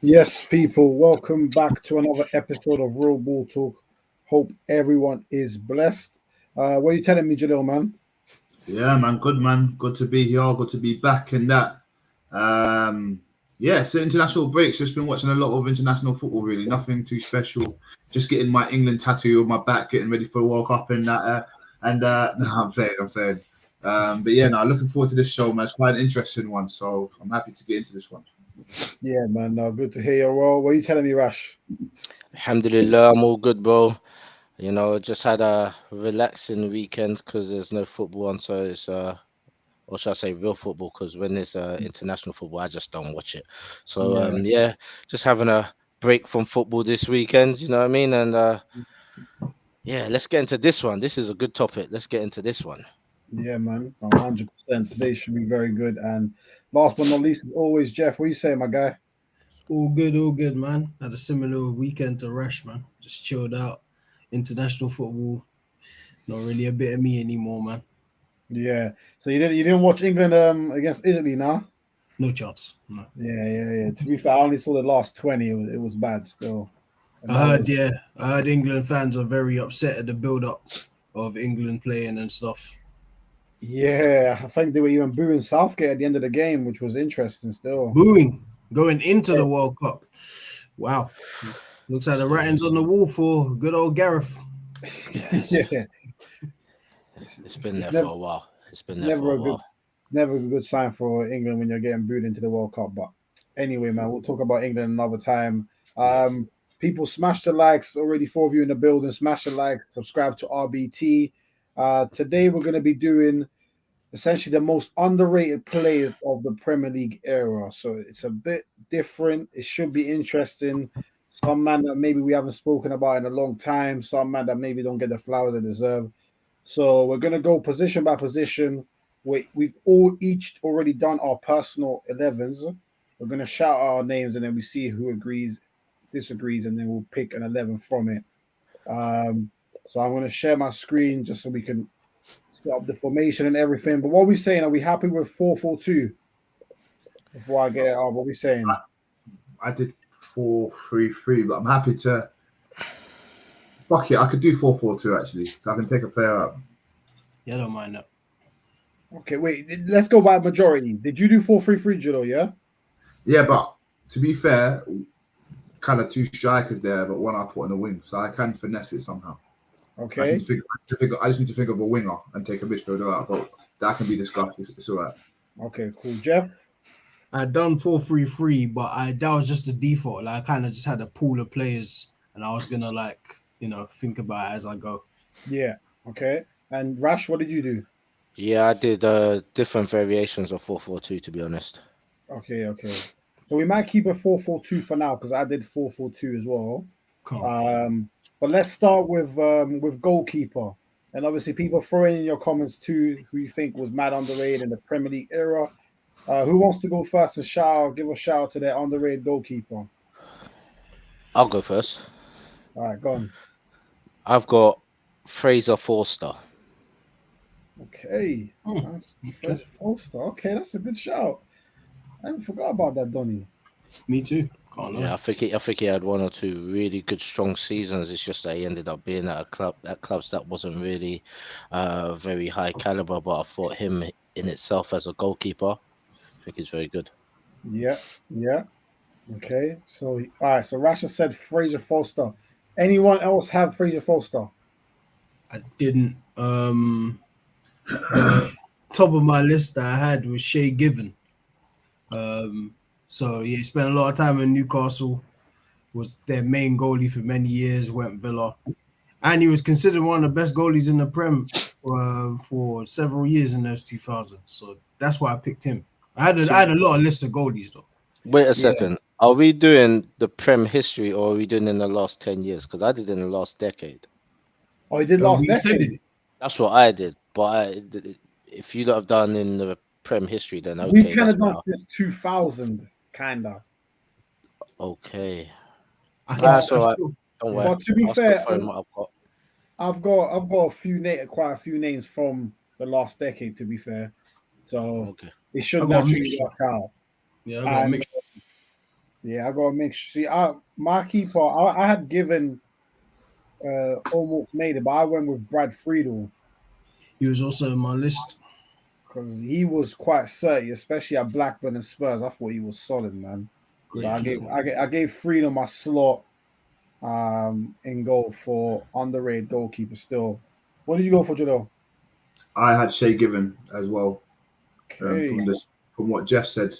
Yes, people, welcome back to another episode of Real Ball Talk. Hope everyone is blessed. What are you telling me, Jalil, man? Yeah, man. Good, man. Good to be here. Good to be back in that. Um, yeah, so international breaks. Just been watching a lot of international football. Really, nothing too special. Just getting my England tattoo on my back, getting ready for the World Cup and that. No, I'm playing. I'm playing. But yeah, no, looking forward to this show, man. It's quite an interesting one, so I'm happy to get into this one. Yeah, man, good to hear you. Well, what are you telling me, Rash? Alhamdulillah, I'm all good, bro. Just had a relaxing weekend because there's no football on, so or should I say real football? Because when there's international football, I just don't watch it. So Yeah, yeah, just having a break from football this weekend. You know what I mean? And yeah, let's get into this one. This is a good topic. Let's get into this one. yeah, man, 100%. Today should be very good. And last but not least, as always, Jeff, what you say, my guy? All good, man. Had a similar weekend to Rash, man. Just chilled out. International football, not really a bit of me anymore, man. Yeah. So you didn't watch England against Italy, now? No chance. No. Yeah. To be fair, I only saw the last 20. It was bad still. And that I heard, was yeah, I heard England fans are very upset at the build-up of England playing and stuff. Yeah, I think they were even booing Southgate at the end of the game, which was interesting still. Booing going into the World Cup. Wow. Looks like the writing's on the wall for good old Gareth. Yes, Yeah. it's been It's there for never a while. It's it's been there never for a a good while. it's never a good sign for England when you're getting booed into the World Cup. But anyway, man, we'll talk about England another time. Yeah. People smash the likes already. Four of you in the building. Smash the likes. Subscribe to RBT. Today we're going to be doing essentially the most underrated players of the Premier League era. So it's a bit different. It should be interesting. Some man that maybe we haven't spoken about in a long time. Some man that maybe don't get the flowers they deserve. So we're gonna go position by position. We've all each already done our personal 11s. We're gonna shout out our names and then we see who agrees, disagrees, and then we'll pick an 11 from it. Um, so I'm gonna share my screen just so we can set up the formation and everything. But what are we saying? Are we happy with 4-4-2? Before I get it up, what are we saying? I did 4-3-3, but I'm happy to. Fuck it, I could do 4-4-2 actually. So I can take a player out. Yeah, I don't mind that. Okay, wait. Let's go by majority. Did you do 4-3-3, Judo? Yeah. Yeah, but to be fair, kind of two strikers there, but one I put on the wing, so I can finesse it somehow. Okay. I just need to think of a winger and take a midfielder out, but that can be discussed. It's all right. Okay. Cool. Jeff. I done 4-3-3, but that was just the default. Like I kind of just had a pool of players, and I was gonna think about it as I go. Yeah. Okay. And Rash, what did you do? Yeah, I did different variations of 4-4-2 to be honest. Okay. So we might keep a 4-4-2 for now because I did 4-4-2 as well. Cool. But let's start with goalkeeper. And obviously, people throw in your comments too who you think was mad underrated in the Premier League era. Who wants to go first and give a shout out to their underrated goalkeeper? I'll go first. All right, go on. I've got Fraser Forster. Okay, that's Fresh Foster. Okay, that's a good shout. I forgot about that, Donny. Me too. Can't lie. Yeah, I think he had one or two really good strong seasons. It's just that he ended up being at clubs that wasn't really very high caliber. But I thought him in itself as a goalkeeper, I think he's very good. Yeah. Okay, so all right. So Rasha said Fraser Foster. Anyone else have Fraser Foster? I didn't. The top of my list that I had was Shea Given. So yeah, he spent a lot of time in Newcastle. Was their main goalie for many years. Went Villa, and he was considered one of the best goalies in the Prem for several years in those 2000s. So that's why I picked him. I had a lot of list of goalies though. Wait a Yeah. second. Are we doing the Prem history or are we doing in the last 10 years? Because I did in the last decade. Oh, he did last We extended decade. it. That's what I did. But if you lot have done in the Prem history, then We okay, kind that's of done better. since 2000, kinda. Okay. I can. That's I all right. still, Don't yeah. worry. But to be I'll still fair, throw in what I've got. I've got quite a few names from the last decade. To be fair, so Okay. it should I got a naturally mixture. work out. Yeah, I got a And mixture. Yeah, I gotta make sure. See, my keeper, I had given almost made it, but I went with Brad Friedel He was also on my list. because he was quite certain, especially at Blackburn and Spurs. I thought he was solid, man. So Great keeper. I gave Friedel my slot in goal for underrated goalkeeper. Still, what did you go for, Jado? I had Shay Given as well. Okay, From what Jeff said,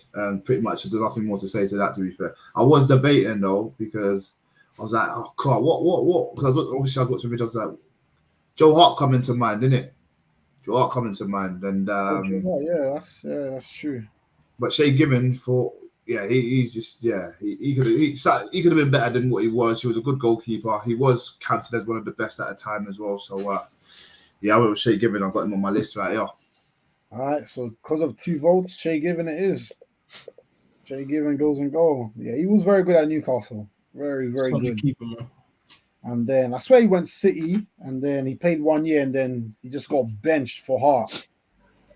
pretty much there's nothing more to say to that. To be fair, I was debating though because I was like, oh God, what? Because obviously I was watching videos like Joe Hart coming to mind, didn't it? Joe Hart coming to mind, and that's true. but Shay Given he's just he could have been better than what he was. He was a good goalkeeper. He was counted as one of the best at the time as well. So I went with Shay Given. I got him on my list right here. All right, so because of 2 votes, Shay Given it is. Shay Given goes in goal. Yeah, he was very good at Newcastle. Very, very Solid good. keeper, man. And then I swear he went City, and then he played 1 year, and then he just got benched for Hart.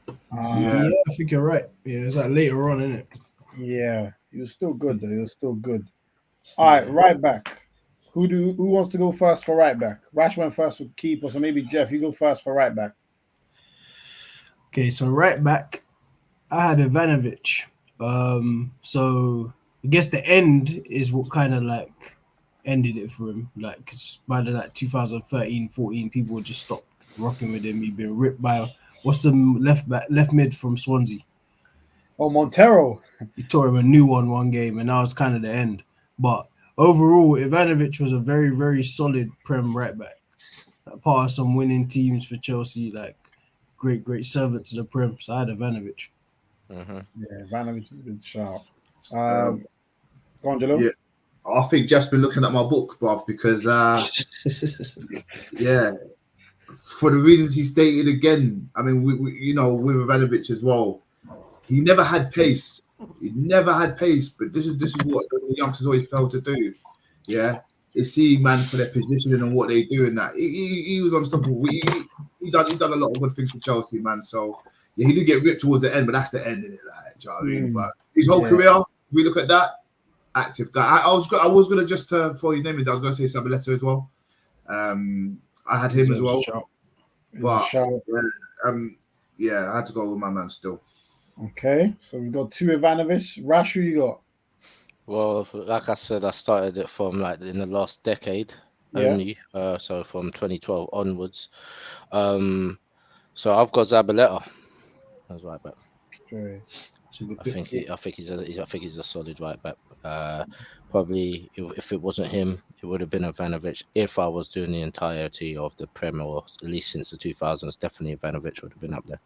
Yeah, I think you're right. Yeah, it's like later on, isn't it? Yeah, he was still good though. He was still good. All right, right back. Who wants to go first for right back? Rash went first with keeper, so maybe Jeff, you go first for right back. Okay, so right back, I had Ivanovic. So I guess the end is what kind of like ended it for him. Like, because by the like 2013-14, people would just stop rocking with him. He'd been ripped by what's the left mid from Swansea. Oh, Montero. He tore him a new one game, and that was kind of the end. But overall, Ivanovic was a very, very solid Prem right back. Part of some winning teams for Chelsea, like great servant to the Prem. So I had Ivanovic. Mm-hmm. Yeah, Ivanovic is a good shout. Angelo? Yeah, I think Jeff's been looking at my book, bruv, because for the reasons he stated again. I mean, we with Ivanovic as well. He never had pace. But this is what the youngsters always fail to do. Yeah, is see man for their positioning and what they do and that. He was unstoppable. He done a lot of good things for Chelsea, man. So yeah, he did get ripped towards the end, but that's the end of it. Like, do you know what I mean? But his whole career, we look at that, active guy. I was gonna just throw his name in. I was gonna say Sabaleta as well. I had him as well. But I had to go with my man still. Okay, so we've got 2 Ivanovic. Rash, who you got? Well, like I said, I started it from like in the last decade only. So from 2012 onwards. So I've got Zabaleta as right back. Okay. I think he's a solid right back. Probably if it wasn't him, it would have been Ivanovic. If I was doing the entirety of the Premier, or at least since the 2000s, definitely Ivanovic would have been up there.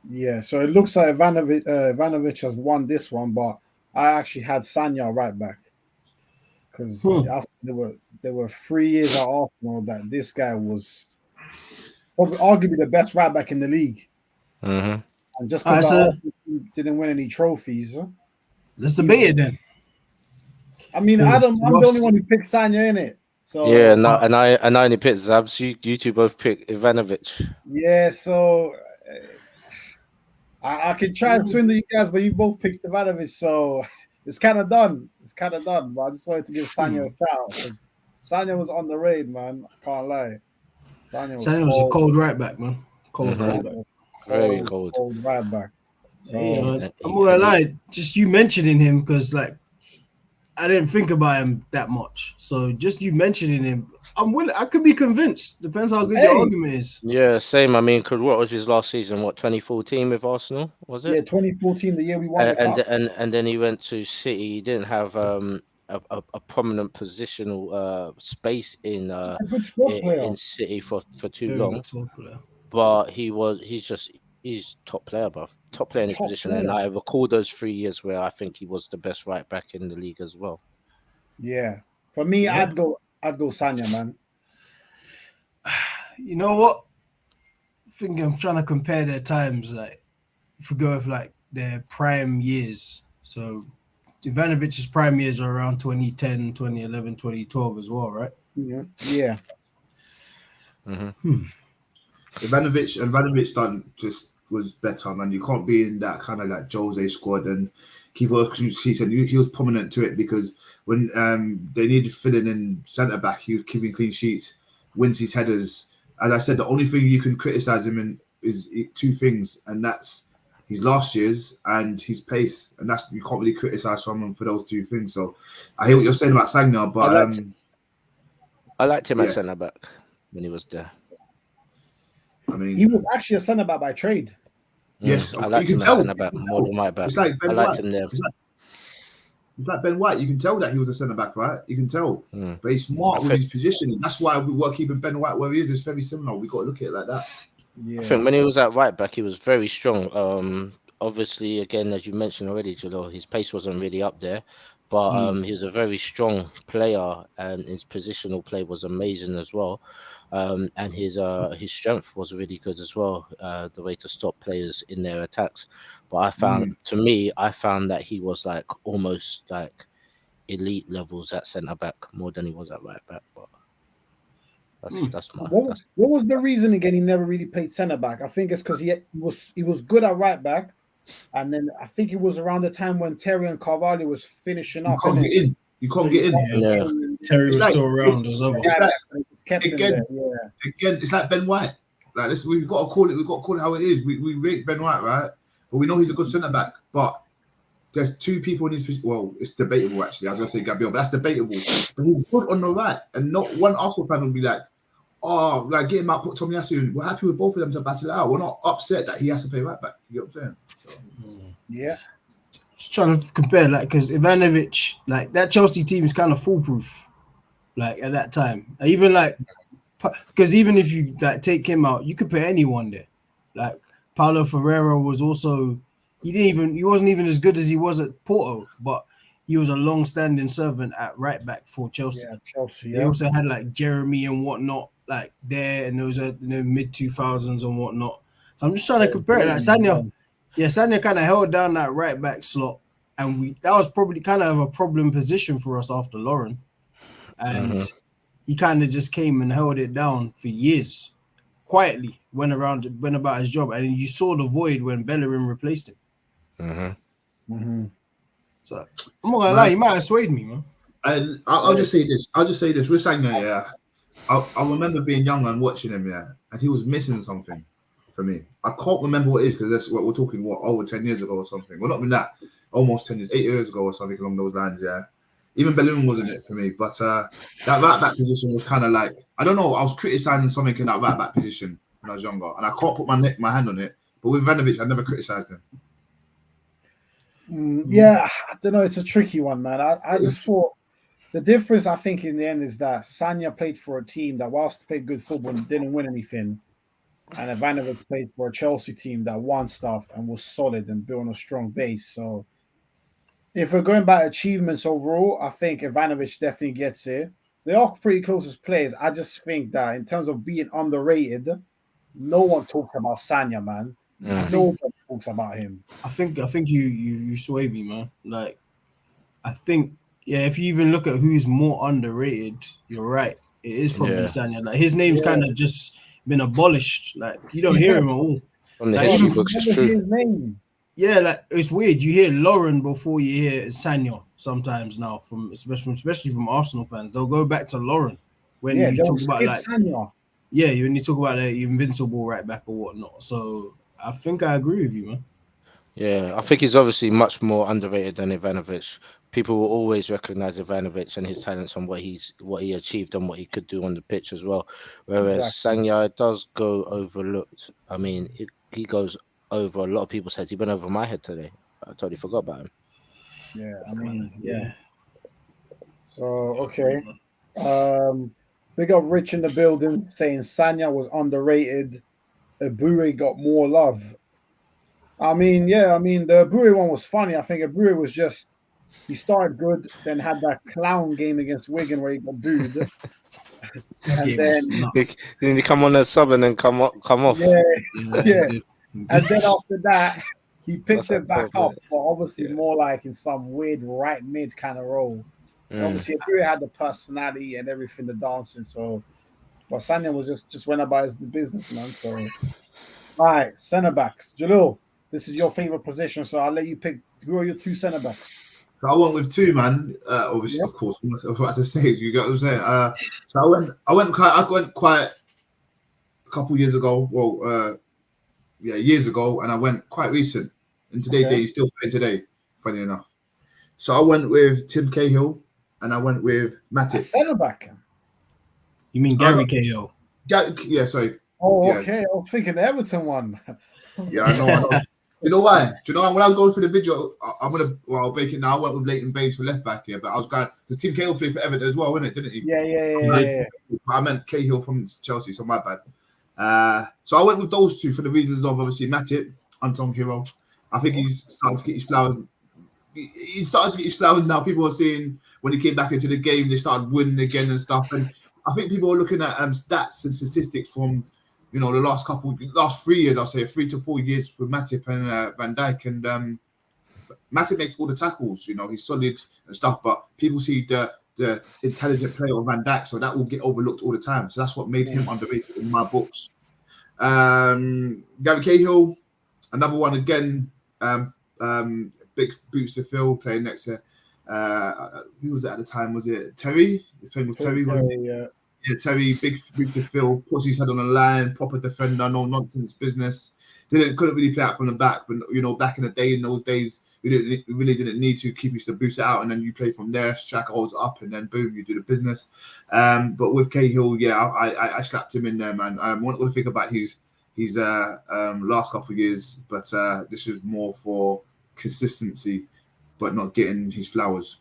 Yeah, so it looks like Ivanovic has won this one, but I actually had Sanya right back because there were 3 years at Arsenal that this guy was arguably the best right back in the league. Mm-hmm. And just because Arsenal didn't win any trophies, let's debate it then. I mean, I'm the only one who picked Sanya in it. So yeah, no, and I only picked Zabs. You two both picked Ivanovic. Yeah, so I can try and swindle you guys, but you both picked Ivanovic, so it's kind of done. But I just wanted to give Sanya a shout because Sanya was on the raid, man. I can't lie. Sanya was a cold right back, man. Cold right back. Very cold. Cold right back. So, I'm not gonna lie, just you mentioning him because like I didn't think about him that much. So just you mentioning him, I'm willing. I could be convinced. Depends how good your argument is. Yeah, same. I mean, what was his last season? What, 2014 with Arsenal? Was it? Yeah, 2014, the year we won the cup. And then he went to City. He didn't have a prominent positional space in City for too long. But he's top player, bro. Top player in his position. And I recall those 3 years where I think he was the best right back in the league as well. Yeah. For me, I'd go Sanya, man. You know what? I think I'm trying to compare their times. Like, if we go with like their prime years. So Ivanovic's prime years are around 2010, 2011, 2012 as well, right? Yeah. Mm-hmm. Ivanovic done just was better, man. You can't be in that kind of like Jose squad and keep all clean sheets. And he was prominent to it because when they needed filling in centre back, he was keeping clean sheets, wins his headers. As I said, the only thing you can criticise him in is two things, and that's his last year's and his pace, and that's you can't really criticise someone for those two things. So I hear what you're saying about Sagna, but I liked him at centre back when he was there. I mean, he was actually a centre back by trade. Yes, I liked him at centre back more than right back. It's like Ben I liked White. him there. It's like Ben White. You can tell that he was a centre back, right? You can tell, but he's smart with his positioning. That's why we were keeping Ben White where he is. It's very similar. We got to look at it like that. Yeah. I think when he was at right back, he was very strong. Obviously, again, as you mentioned already, Jalil, his pace wasn't really up there, but he was a very strong player, and his positional play was amazing as well. And his strength was really good as well. The way to stop players in their attacks. But I found that he was like almost like elite levels at centre back more than he was at right back. But that's my. What was the reason again? He never really played centre back. I think it's because he was good at right back, and then I think it was around the time when Terry and Carvalho was finishing up. You can't get in. Yeah. Terry was still around as well. Again, it's like Ben White. Like this, we've got to call it. We've got to call it how it is. We rate Ben White, right? But we know he's a good centre back. But there's two people in his position. Well, it's debatable actually. I was gonna say Gabriel, but that's debatable. But he's good on the right, and not one Arsenal fan will be like, "Oh, like get him out, put Tomiyasu in." We're happy with both of them to battle it out. We're not upset that he has to play right back. You know what I'm saying? So, yeah. Just trying to compare, like, because Ivanovic, like that Chelsea team is kind of foolproof, like at that time. Even like, because even if you like take him out, you could put anyone there. Like Paulo Ferreira was also, he wasn't even as good as he was at Porto, but he was a long-standing servant at right back for Chelsea. Yeah, Chelsea. Yeah. They also had like Jeremy and whatnot, like there, and those are mid 2000s and whatnot. So I'm just trying to compare it. Like Sagna, Sagna kind of held down that right back slot, and that was probably kind of a problem position for us after Lauren, and he kind of just came and held it down for years, quietly went about his job, and you saw the void when Bellerin replaced him. So I'm not gonna lie, you might have swayed me, man. And I'll just say this. We're saying that, yeah. I remember being young and watching him, yeah, and he was missing something for me. I can't remember what it is because that's what we're talking. Over 10 years ago or something? Well, not even that. Almost 10 years, 8 years ago or something along those lines, yeah. Even Bellerin wasn't it for me, but that right back position was kind of like, I don't know. I was criticizing something in that right back position when I was younger, and I can't put my hand on it. But with Ivanovic, I never criticized him. Yeah, I don't know. It's a tricky one, man. I just thought the difference, I think, in the end is that Sagna played for a team that, whilst played good football, didn't win anything. And Ivanovic played for a Chelsea team that won stuff and was solid and built on a strong base. So if we're going by achievements overall, I think Ivanovic definitely gets it. They are pretty close as players. I just think that in terms of being underrated, no one talks about Sagna, man. Nobody talks about him. I think you sway me, man. Like, I think, if you even look at who's more underrated, you're right. It is probably Sagna. Like, his name's kind of just been abolished. Like, you don't hear him at all. From the history books, it's true. His name. Yeah, like it's weird. You hear Lauren before you hear Sagna sometimes now, especially from Arsenal fans. They'll go back to Lauren when you talk about like Sagna. Yeah, when you talk about the invincible right back or whatnot. So I think I agree with you, man. Yeah, I think he's obviously much more underrated than Ivanovic. People will always recognize Ivanovic and his talents and what he achieved and what he could do on the pitch as well. Whereas Sagna does go overlooked. I mean, he goes over a lot of people's heads. He went over my head today. I totally forgot about him. Yeah, I mean, So okay, we got Rich in the building saying Sagna was underrated. Eboué got more love. I mean, the Eboué one was funny. I think Eboué was just, he started good, then had that clown game against Wigan where he got booed. And then he come on as sub and then come off. Yeah. And then after that, he picked it back up, but obviously more like in some weird right mid kind of role. Obviously, Eboué had the personality and everything, the dancing. So, but Sagna was just went about his business, man. So, Right, centre backs. Jalil, this is your favourite position, so I'll let you pick. Who are your two centre backs? So I went with two, man. Obviously, Yep. of course, as I say, you get what I'm saying. So I went quite a couple years ago. Well, yeah, years ago, and I went quite recent. And today, Okay. he's still playing today. Funny enough. So I went with Tim Cahill, and I went with A Matip. centre back. You mean Gary Cahill? Yeah, sorry. Oh, Yeah. okay. I was thinking the Everton one. Yeah, I know. You know why? Do you know when I was going through the video, I'll break it now. I went with Leighton Baines for left back here, but I was going because Tim Cahill played for Everton as well, didn't he? Yeah. I meant Cahill from Chelsea, so my bad. So I went with those two for the reasons of obviously Matip, Anton Hero. I think he's starting to get his flowers. He's starting to get his flowers now. People are seeing when he came back into the game, they started winning again and stuff. And I think people are looking at stats and statistics from the last 3 years. I'll say 3 to 4 years with Matip and Van Dijk. And Matip makes all the tackles. He's solid and stuff. But people see the intelligent play of Van Dijk, so that will get overlooked all the time. So that's what made him underrated in my books. Gary Cahill, another one again. Big boots to fill, playing next to who was it at the time? Was it Terry? He's playing with Terry. Yeah. Yeah, Terry, big boots to fill, puts his head on the line, proper defender, no nonsense business. Couldn't really play out from the back, but back in the day, in those days, we really didn't need to keep used to boot it out, and then you play from there, strike goals up, and then boom, you do the business. But with Cahill, yeah, I slapped him in there, man. I want to think about his last couple of years, but this is more for consistency, but not getting his flowers.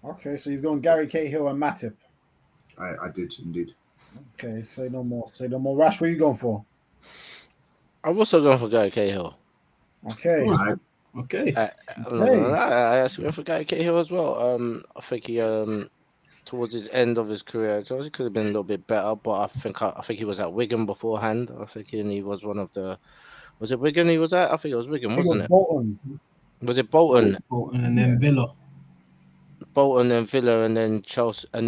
Okay, so you've gone Gary Cahill and Matip. I did indeed. Okay, say no more. Rash, what are you going for? I'm also going for Gary Cahill. Okay. Okay. I actually went for Gary Cahill as well. I think he towards his end of his career, so he could have been a little bit better, but I think he was at Wigan beforehand. I think he was one of the. Was it Wigan he was at? I think it was Wigan, wasn't it? Bolton. Was it Bolton? Bolton and then Villa. Bolton and Villa and then Chelsea and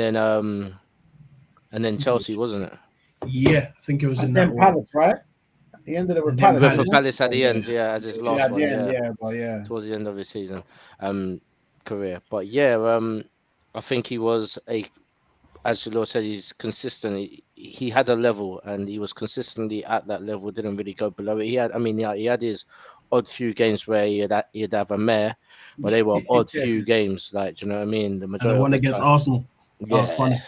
then Chelsea, wasn't it? Yeah, I think it was in that one. Palace, right? He ended up with Palace. For Palace at the end, as his last one. Yeah, towards the end of his season, career. But I think he was as the Lord said, he's consistent. He had a level, and he was consistently at that level. Didn't really go below it. He had his odd few games where he'd have a mare, but they were odd few games. Like, do you know what I mean? The majority. And the one against Arsenal. That was funny.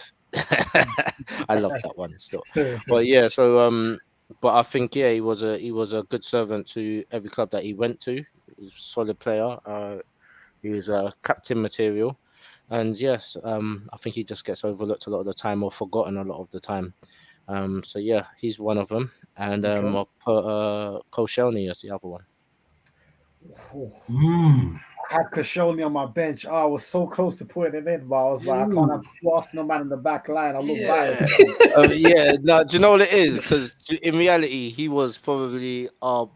I love that one still. But yeah, so but I think he was a good servant to every club that he went to. He was a solid player. He was captain material. And yes, I think he just gets overlooked a lot of the time or forgotten a lot of the time. So yeah, he's one of them. And I'll put Koscielny as the other one. I had Koscielny on my bench. I was so close to putting him in, but I was like, I can't have Arsenal man in the back line. I look biased. No, do you know what it is? Because in reality, he was probably our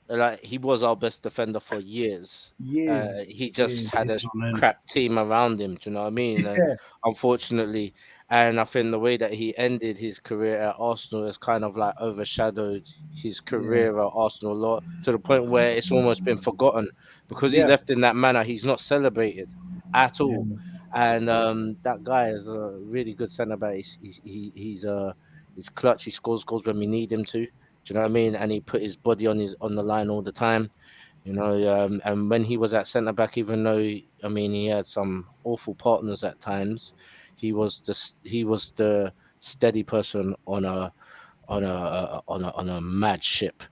best defender for years. He just had a crap team around him. Do you know what I mean? And unfortunately, and I think the way that he ended his career at Arsenal has kind of like overshadowed his career at Arsenal a lot, to the point where it's almost been forgotten because he left in that manner. He's not celebrated at all. And that guy is a really good centre back. He's clutch. He scores goals when we need him to. Do you know what I mean? And he put his body on the line all the time, and when he was at centre back, even though he had some awful partners at times, he was the steady person on a mad ship.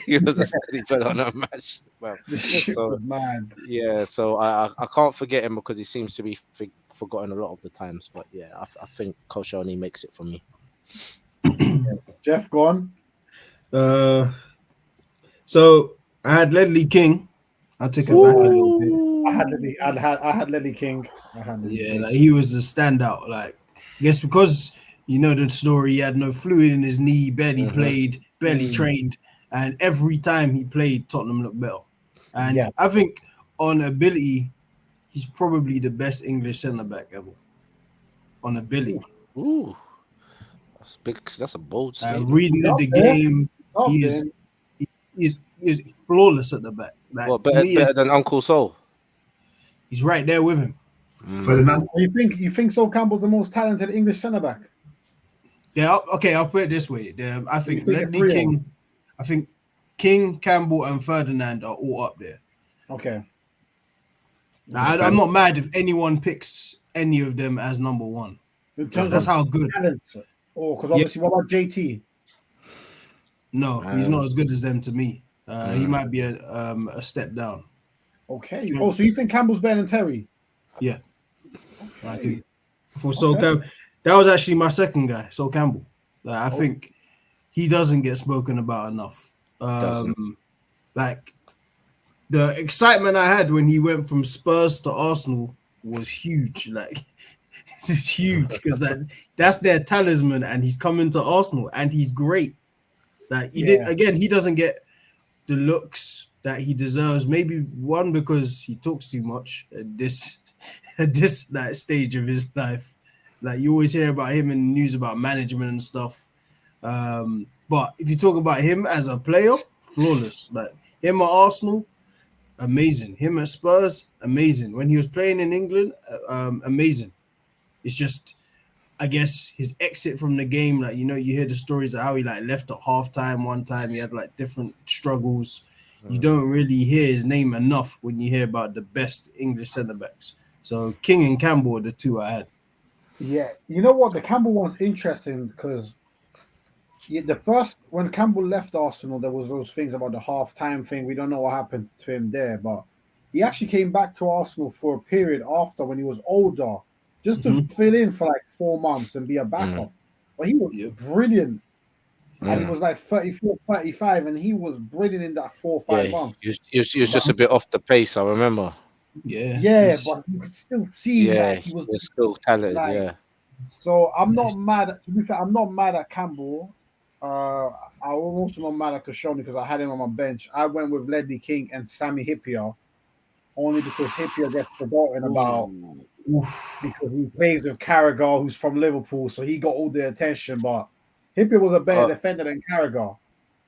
He was a steady person on a mad ship. Well, so I can't forget him because he seems to be forgotten a lot of the times. But yeah, I think Koscielny makes it for me. Jeff, go on. So I had Ledley King. I'll take it back a little bit. I had Ledley King. Like he was a standout. Like, I guess because the story, he had no fluid in his knee, barely played, barely trained, and every time he played, Tottenham looked better. And I think on ability, he's probably the best English centre back ever. On ability. Ooh. That's a bold statement. Reading the game, he's flawless at the back. Like, Well, to me, better than Uncle Sol. he's right there with him. Ferdinand. You think Sol Campbell's the most talented English centre back? Yeah, okay, I'll put it this way. I think think it's Ledley real? King, I think King, Campbell, and Ferdinand are all up there. Okay. Now, I'm not mad if anyone picks any of them as number one. In terms That's of how good. talent. Oh, because obviously, what about JT? No, he's not as good as them to me. He might be a step down. Okay. Oh, so you think Campbell's better than Terry? Yeah, Okay. I do. For Sol Campbell, that was actually my second guy, Sol Campbell. Like, I think he doesn't get spoken about enough. Like the excitement I had when he went from Spurs to Arsenal was huge. Like it's huge because that's their talisman, and he's coming to Arsenal, and he's great. Like he doesn't get the looks that he deserves. Maybe one because he talks too much at this like stage of his life. Like you always hear about him in the news about management and stuff. But if you talk about him as a player, flawless. Like him at Arsenal, amazing. Him at Spurs, amazing. When he was playing in England, amazing. It's just, I guess, his exit from the game. Like, you know, you hear the stories of how he like left at halftime one time. He had like different struggles. You don't really hear his name enough when you hear about the best English centre backs. So King and Campbell are the two I had. Yeah, you know what? The Campbell one's interesting because when Campbell left Arsenal, there was those things about the half-time thing. We don't know what happened to him there, but he actually came back to Arsenal for a period after when he was older, just to fill in for like 4 months and be a backup. But he was brilliant. And he was like 34, 35, and he was brilliant in that 4 or 5 months. He was just a bit off the pace, I remember. Yeah, but you could still see that he was still talented, So I'm not mad. To be fair, I'm not mad at Campbell. I'm also not mad at Koscielny because I had him on my bench. I went with Ledley King and Sammy Hippier, only because Hippier gets forgotten about because he plays with Carragher, who's from Liverpool, so he got all the attention. But Hippier was a better defender than Carragher.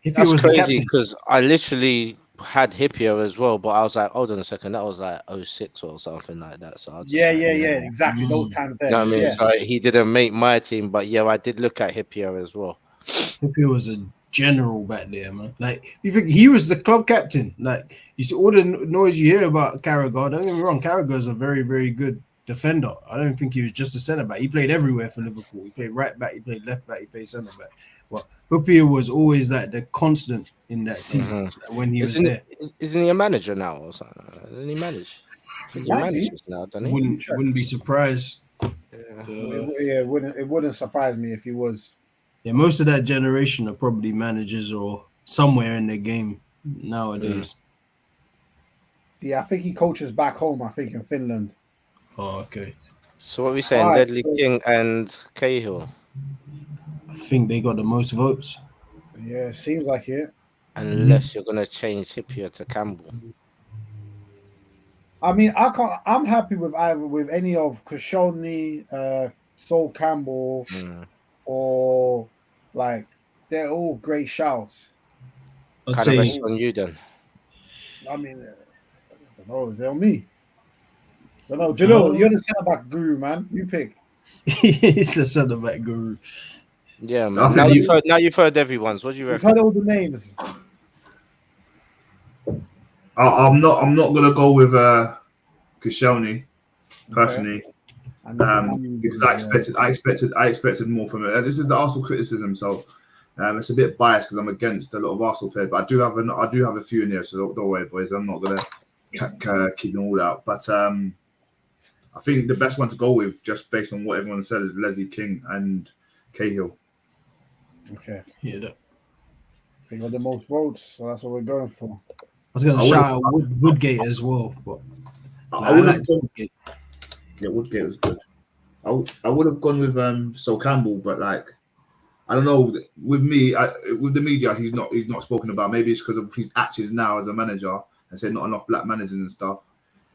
That's crazy because I literally had Hippier as well, but I was like, hold on a second, that was like 06 or something like that. So I was exactly those times there. You know what I mean? So he didn't make my team, but I did look at Hippier as well. Hippier was a general back there, man. Like you think he was the club captain. Like you see all the noise you hear about Carragher. Don't get me wrong, Carragher is a very, very good defender. I don't think he was just a centre back. He played everywhere for Liverpool. He played right back, he played left back, he played centre back. But Hippier was always like the constant in that team when he was there. Isn't he a manager now or something? Doesn't he manage? He manages now, doesn't he? Wouldn't be surprised. It wouldn't surprise me if he was. Yeah, most of that generation are probably managers or somewhere in the game nowadays. Yeah, I think he coaches back home. I think in Finland. Oh, okay. So what are we saying? Ledley King and Cahill. I think they got the most votes. Yeah, seems like it. Unless you're gonna change Hippier to Campbell. I mean, I'm happy with any of Koscielny, Sol Campbell, or like they're all great shouts. Kind of rest on you then. I mean, I don't know. Is it on me? So no, Jalil, you're the centre back guru, man. You pick. He's the centre back guru. Yeah, man. Now you've heard everyone's. What do you reckon? You've heard all the names. I'm not gonna go with Koscielny personally, because I expected more from it. This is the Arsenal criticism, so it's a bit biased because I'm against a lot of Arsenal players, but I do have a few in there. So don't worry, boys. I'm not gonna keep them all out, but I think the best one to go with, just based on what everyone said, is Ledley King and Cahill. Okay. Yeah. They got the most votes, so that's what we're going for. I was going to shout out Woodgate as well, but I would have Woodgate. Yeah, Woodgate was good. I would have gone with Sol Campbell, but like I don't know. With me, with the media, he's not spoken about. Maybe it's because of his actions now as a manager, and said not enough black managers and stuff.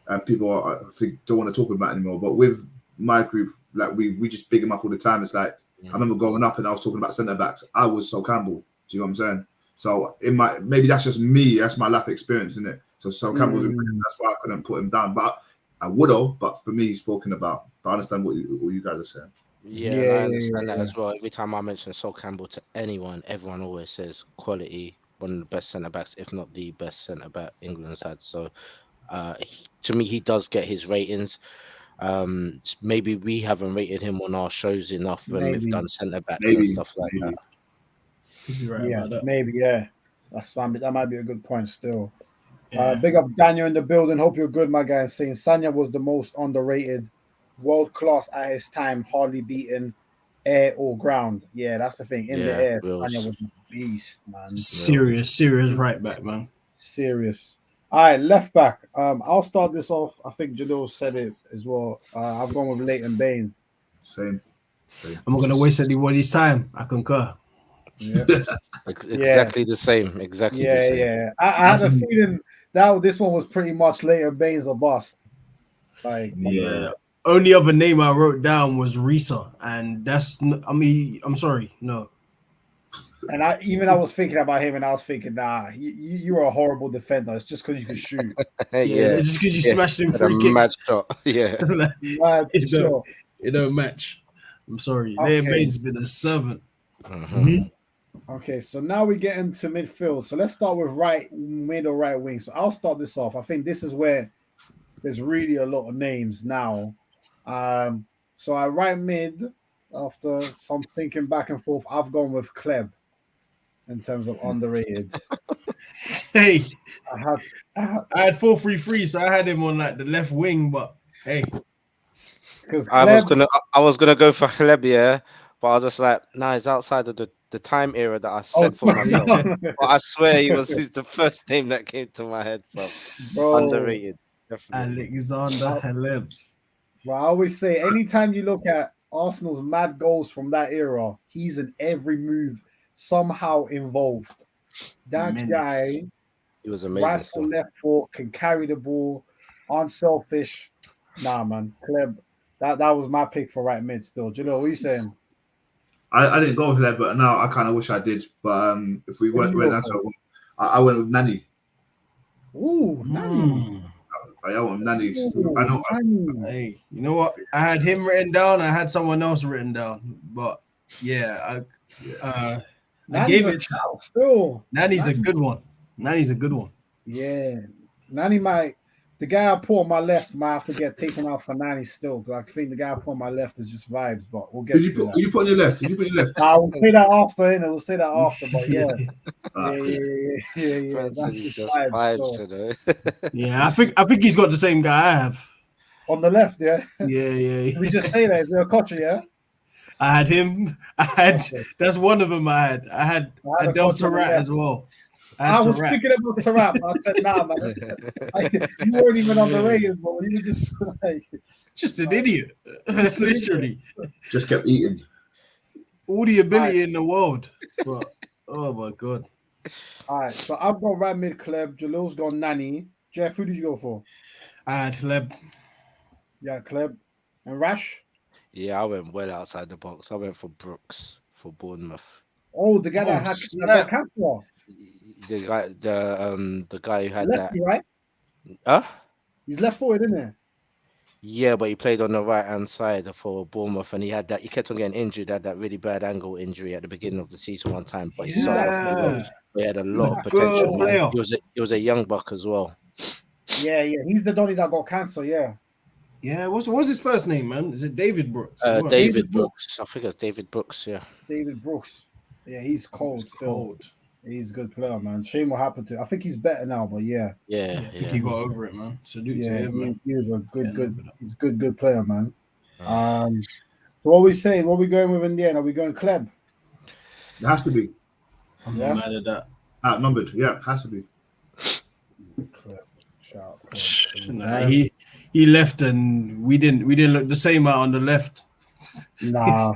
And people I think don't want to talk about it anymore. But with my group, like we just big him up all the time. It's like I remember growing up and I was talking about centre backs. I was Sol Campbell. Do you know what I'm saying? So maybe that's just me. That's my life experience in it. So Campbell's that's why I couldn't put him down. But I would have. But for me, he's spoken about. But I understand what you guys are saying. Yeah, and I understand that as well. Every time I mention Sol Campbell to anyone, everyone always says quality, one of the best centre backs, if not the best centre back England's had. So, to me, he does get his ratings. Maybe we haven't rated him on our shows enough when we've done centre backs and stuff like that. Could be right about that. Maybe, yeah. That might be a good point still. Big up Daniel in the building. Hope you're good, my guy. Saying Sanya was the most underrated, world class at his time, hardly beaten air or ground. Yeah, that's the thing. In the air, Sanya was a beast, man. Serious right back, man. Serious. All right, left back. I'll start this off. I think Jalil said it as well. I've gone with Leighton Baines. Same. I'm not gonna waste anybody's time. I concur. Yeah. Exactly the same. Exactly the same. Yeah. I had a feeling that this one was pretty much Leighton Baines or bust. Like, only other name I wrote down was Risa, and that's. I mean, I'm sorry, no. And I was thinking about him, and I was thinking, nah, you're a horrible defender. It's just because you can shoot. Just because you smashed him free kicks. Mad shot. Yeah, it don't match. I'm sorry. Leighton Baines has been a servant. Okay, so now we get into midfield. So let's start with mid or right wing. So I'll start this off. I think this is where there's really a lot of names now. So I right mid, after some thinking back and forth, I've gone with Kleb in terms of underrated. Hey, I had 4-3-3, so I had him on like the left wing, but hey. Because I was gonna go for Kleb, yeah, but I was just like, nah, he's outside of the time era that I set for myself. But I swear he's the first name that came to my head. Bro. Underrated, definitely. Alexander Haleb. Well, I always say, anytime you look at Arsenal's mad goals from that era, he's in every move somehow involved. That guy, he was amazing. Right foot, left foot, can carry the ball, unselfish. Nah, man, Kleb. That was my pick for right mid still. Do you know what are you saying? I didn't go with that, but now I kind of wish I did. But if we went down, I went with Nani. Ooh, Nani. I went with Nani. I know. Hey, you know what? I had him written down. I had someone else written down. But I gave it. Still, Nani's a good one. Nani's a good one. Yeah, Nani might. The guy I put on my left might have to get taken out for Nani still, because I think the guy I put on my left is just vibes. But we'll get to that. Did you put on your left? We'll say that after, innit? We'll say that after. But yeah. That's just vibes, yeah, I think he's got the same guy I have on the left. Yeah. Yeah. We just say that. Is there a Kocha? Yeah. I had him. That's one of them. I had Adel Tarat as well. I was thinking about Tarat, but I said, nah, man. You weren't even on the radio, bro. You were just just an idiot. Literally. Just kept eating. All the ability in the world. But, oh, my God. All right, so I've got right mid Kleb. Jalil's got Nani. Jeff, who did you go for? I had Kleb. Yeah, Kleb. And Rash? Yeah, I went well outside the box. I went for Brooks for Bournemouth. Oh, the guy that had cancer. The guy who had lefty, that, right? Huh? He's left-footed, isn't he? Yeah, but he played on the right-hand side for Bournemouth, and he kept on getting injured. Had that really bad ankle injury at the beginning of the season one time, but he started. He had a lot of potential. He was a young buck as well. Yeah. He's the Donny that got cancer. Yeah. Yeah. What's his first name, man? Is it David Brooks? David Brooks. I think it's David Brooks. Yeah. David Brooks. Yeah, he's cold. He's a good player, man. Shame what happened to. I think he's better now, but yeah. I think he got over it, man. Salute to him, man. He was a good player, man. So what are we saying? What are we going with in the end? Are we going Kleb? It has to be. I'm not mad at that. Outnumbered, yeah, it has to be. Nah, he left, and we didn't look the same out on the left. Nah,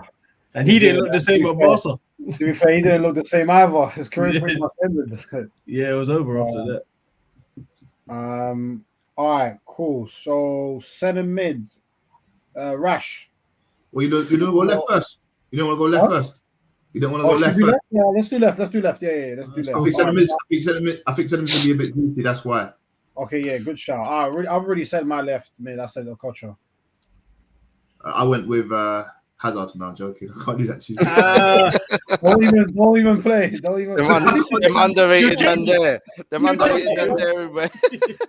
and he didn't look the same at Barca. To be fair, he didn't look the same either. His career pretty much ended. Yeah, it was over after that. All right, cool. So center mid, Rash. Well, you don't go left first. You don't want to go left first. You don't want to go should left. we Right? left? Yeah, let's do left. Let's do left. Yeah, let's do I left. think All right. I think Sedim's gonna be a bit juicy. That's why. Okay, yeah, good shout. I've already said my left mid. I said Okocha. I went with Hazard. No, I'm joking. I can't do that to you. Don't even play. Don't even. Them underrated man there. Them You're underrated man changing. there, everybody.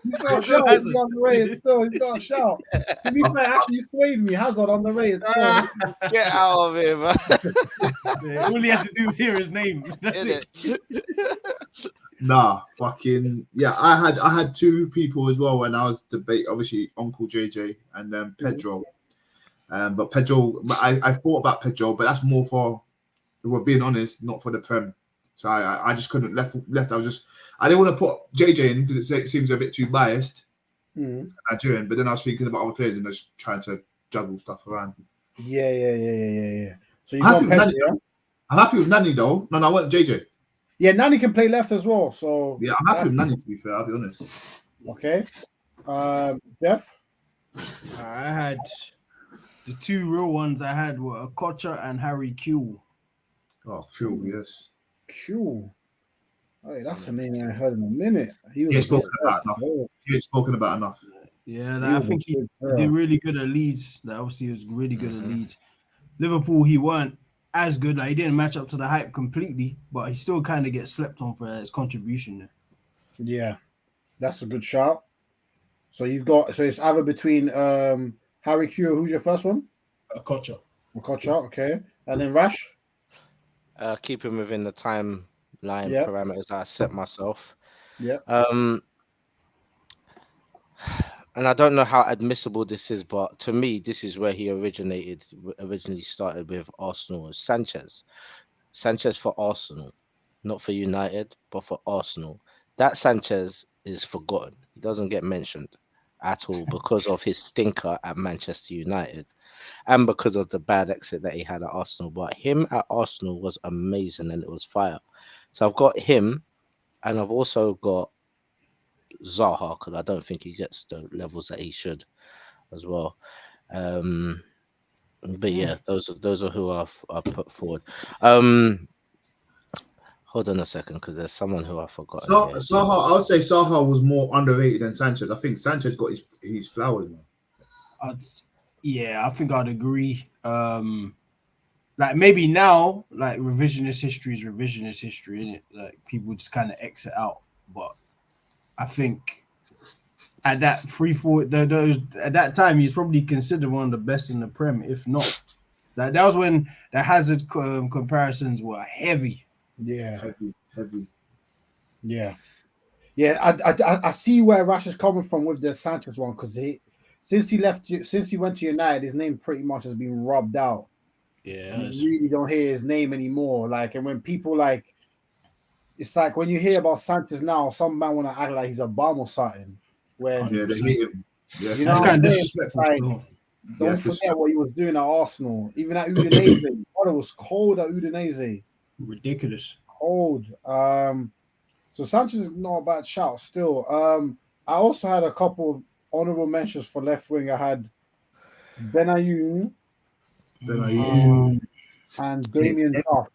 He's got a shout. He's underrated still. He's got a shout. To be fair, actually, you swayed me. Hazard underrated still. Get out of here, man. Yeah, all he had to do was hear his name. That's it. Nah, fucking yeah. I had two people as well when I was debate. Obviously, Uncle JJ and then Pedro. But Pedro, I thought about Pedro, but that's more for, if we're being honest, not for the Prem. So I just couldn't left. I didn't want to put JJ in because it seems a bit too biased Nigerian. But then I was thinking about other players and just trying to juggle stuff around. Yeah. So you want Pedro? Yeah? I'm happy with Nani though. No, I want JJ. Yeah, Nani can play left as well. So yeah, I'm happy with Nani to be fair. I'll be honest. Okay. Jeff? I had the two real ones I had were Okocha and Harry Q. Oh, true, yes. Q. Hey, that's a name I heard in a minute. He ain't spoken about enough. He ain't spoken about enough. Yeah, I think he did really good at Leeds. That obviously was really good at Leeds. Liverpool, he weren't as good. Like, he didn't match up to the hype completely, but he still kind of gets slept on for his contribution there. Yeah, that's a good shout. So it's either between Harry Q. Who's your first one? Okocha. Okay, and then Rash. Keep him within the timeline parameters that I set myself. Yeah. And I don't know how admissible this is, but to me, this is where he originally started with Arsenal. Sanchez for Arsenal, not for United, but for Arsenal. That Sanchez is forgotten. He doesn't get mentioned at all because of his stinker at Manchester United and because of the bad exit that he had at Arsenal. But him at Arsenal was amazing and it was fire. So I've got him, and I've also got Zaha because I don't think he gets the levels that he should as well. But yeah, those are who I've put forward. Hold on a second, because there's someone who I forgot. Zaha, I would say Zaha was more underrated than Sanchez. I think Sanchez got his flowers, man. I think I'd agree. Like maybe now, like revisionist history is revisionist history, innit? Like people just kind of exit out. But I think at that at that time, he's probably considered one of the best in the Prem, if not. That was when the Hazard comparisons were heavy. Yeah, heavy. Yeah. I see where Rash is coming from with the Sanchez one, because since he went to United, his name pretty much has been rubbed out. Yeah, you really don't hear his name anymore. Like, and when people like, it's like when you hear about Sanchez now, some man want to act like he's a bum or something. Where they hate him. Yeah, you that's know, kind of disrespectful. Like, don't forget what he was doing at Arsenal. Even at Udinese, it was cold at Udinese. Ridiculous. Cold. So Sanchez is not a bad shout still. I also had a couple of honorable mentions for left wing. I had Benayoun and Damien Duff.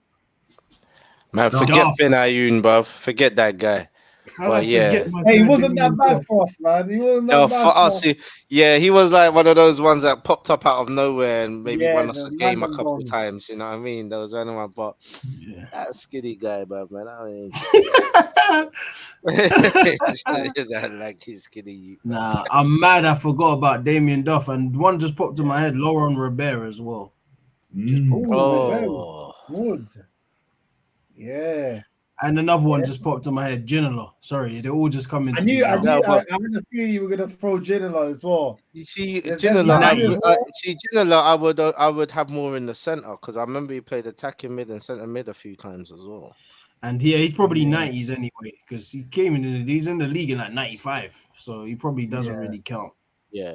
Man, forget Benayoun, bruv. Forget that guy. Well, yeah. Hey, he wasn't that bad for us, man. He wasn't that bad for us. He was like one of those ones that popped up out of nowhere and maybe won us a game a couple of times. You know what I mean? There was anyone, but that skinny guy, bruv, man. I like his skinny. Nah, I'm mad. I forgot about Damien Duff, and one just popped in my head. Lauren Ribera as well. Good. Yeah. And another one just popped in my head. Ginola. Sorry, they all just come into. I had a feeling you were gonna throw Ginola as well. You see, Ginola, I would have more in the center because I remember he played attacking mid and center mid a few times as well. And he's probably 90s anyway because he came he's in the league in like 95, so he probably doesn't really count. Yeah.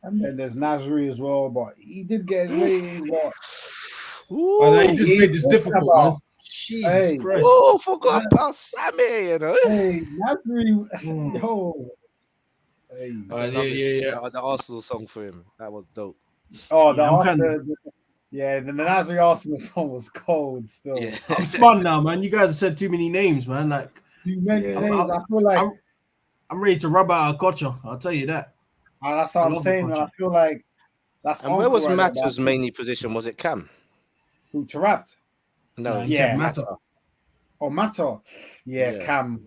And then there's Nasri as well, but he did get his way. He just made this difficult, man. Jesus Christ! Oh, forgot about Sammy. You know. Hey, Nasri. Yo. Hey, the Arsenal song for him. That was dope. Oh, Yeah, the Nasri Arsenal song was cold still. Yeah. I'm smart now, man. You guys have said too many names, man. Like Too many Yeah. names. I feel like I'm ready to rub out a culture. I'll tell you that. that's what I I'm love saying, and I Okocha. feel like that's And where was uncle right there. Mata's mainly position? Was it Cam? Who Tarapt? No, Nah, he said Yeah. Mata. Oh, Matter. Yeah, Yeah. Cam.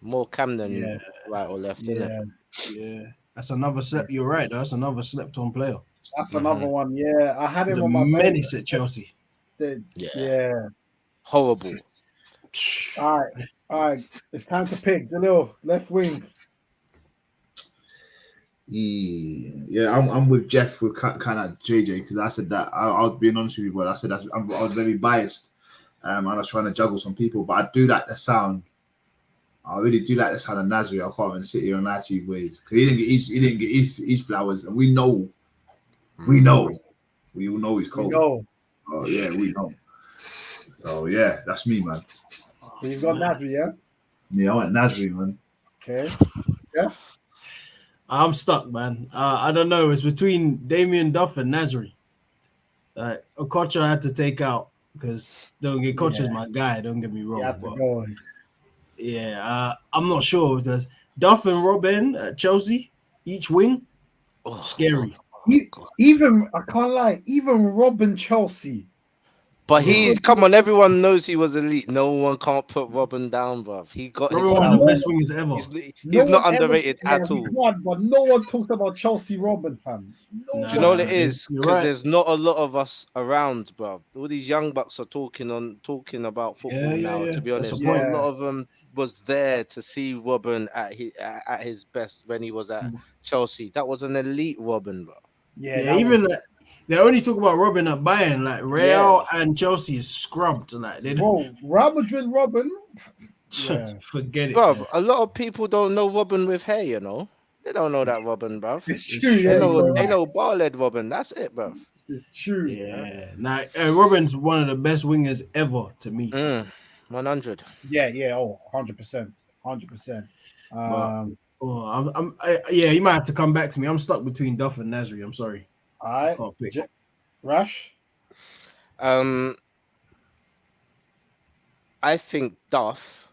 More Cam than Yeah. right or left, isn't it? Yeah, Yeah. That's another slept. You're right. That's another slept-on player. that's another one. Yeah, I had He's him a on my bench. menace at Chelsea. Yeah. Yeah. Horrible. All right. It's time to pick Jalil, left wing. Yeah, I'm with Jeff with kind of JJ because I said that I was being honest with you, but I said I was very biased, and I was trying to juggle some people, but I do like the sound. I really do like the sound of Nasri. I can't even sit here and lie to you ways because he didn't get his flowers, and we all know he's cold. No, Oh yeah, we know. So yeah, that's me, man. so you've got Nasri, yeah. Yeah, I went Nasri, man. Okay. Yeah. I'm stuck, man. I don't know. It's between Damien Duff and Nasri. Okocha I had to take out because Okocha's my guy. Don't get me wrong. You have to but go. yeah, I'm not sure. Does Duff and Robin at Chelsea each wing? Oh, Scary. God. Even I can't lie. Even Robin Chelsea. But come on, everyone knows he was elite. No one can't put Robin down, bruv. He got Probably his one of the flowers. best wingers ever. He's not one ever- underrated at we all. can't, but no one talks about Chelsea Robin, fam. No Nah. Do you know what it Nah, is? you're Because right. there's not a lot of us around, bruv. All these young bucks are talking about football now. Yeah. To be That's honest, the not point. a lot of them was there to see Robin at his best when he was at Chelsea. That was an elite Robin, bruv. Yeah, Yeah, even they only talk about Robin at Bayern. Like Real and Chelsea is scrubbed. Like they don't Real Madrid Robin. Yeah. forget it. Bruv, Man. a lot of people don't know Robin with hair, you know. They don't know that Robin, bruv. It's It's true. Yeah, true. They know bar-led Robin. That's it, bruv. it's true. Yeah. Now Robin's one of the best wingers ever to me. 100. Yeah. Oh, 100%. 100%. Yeah, you might have to come back to me. I'm stuck between Duff and Nasri. I'm sorry. All right. Can't pick. Rush. I think Duff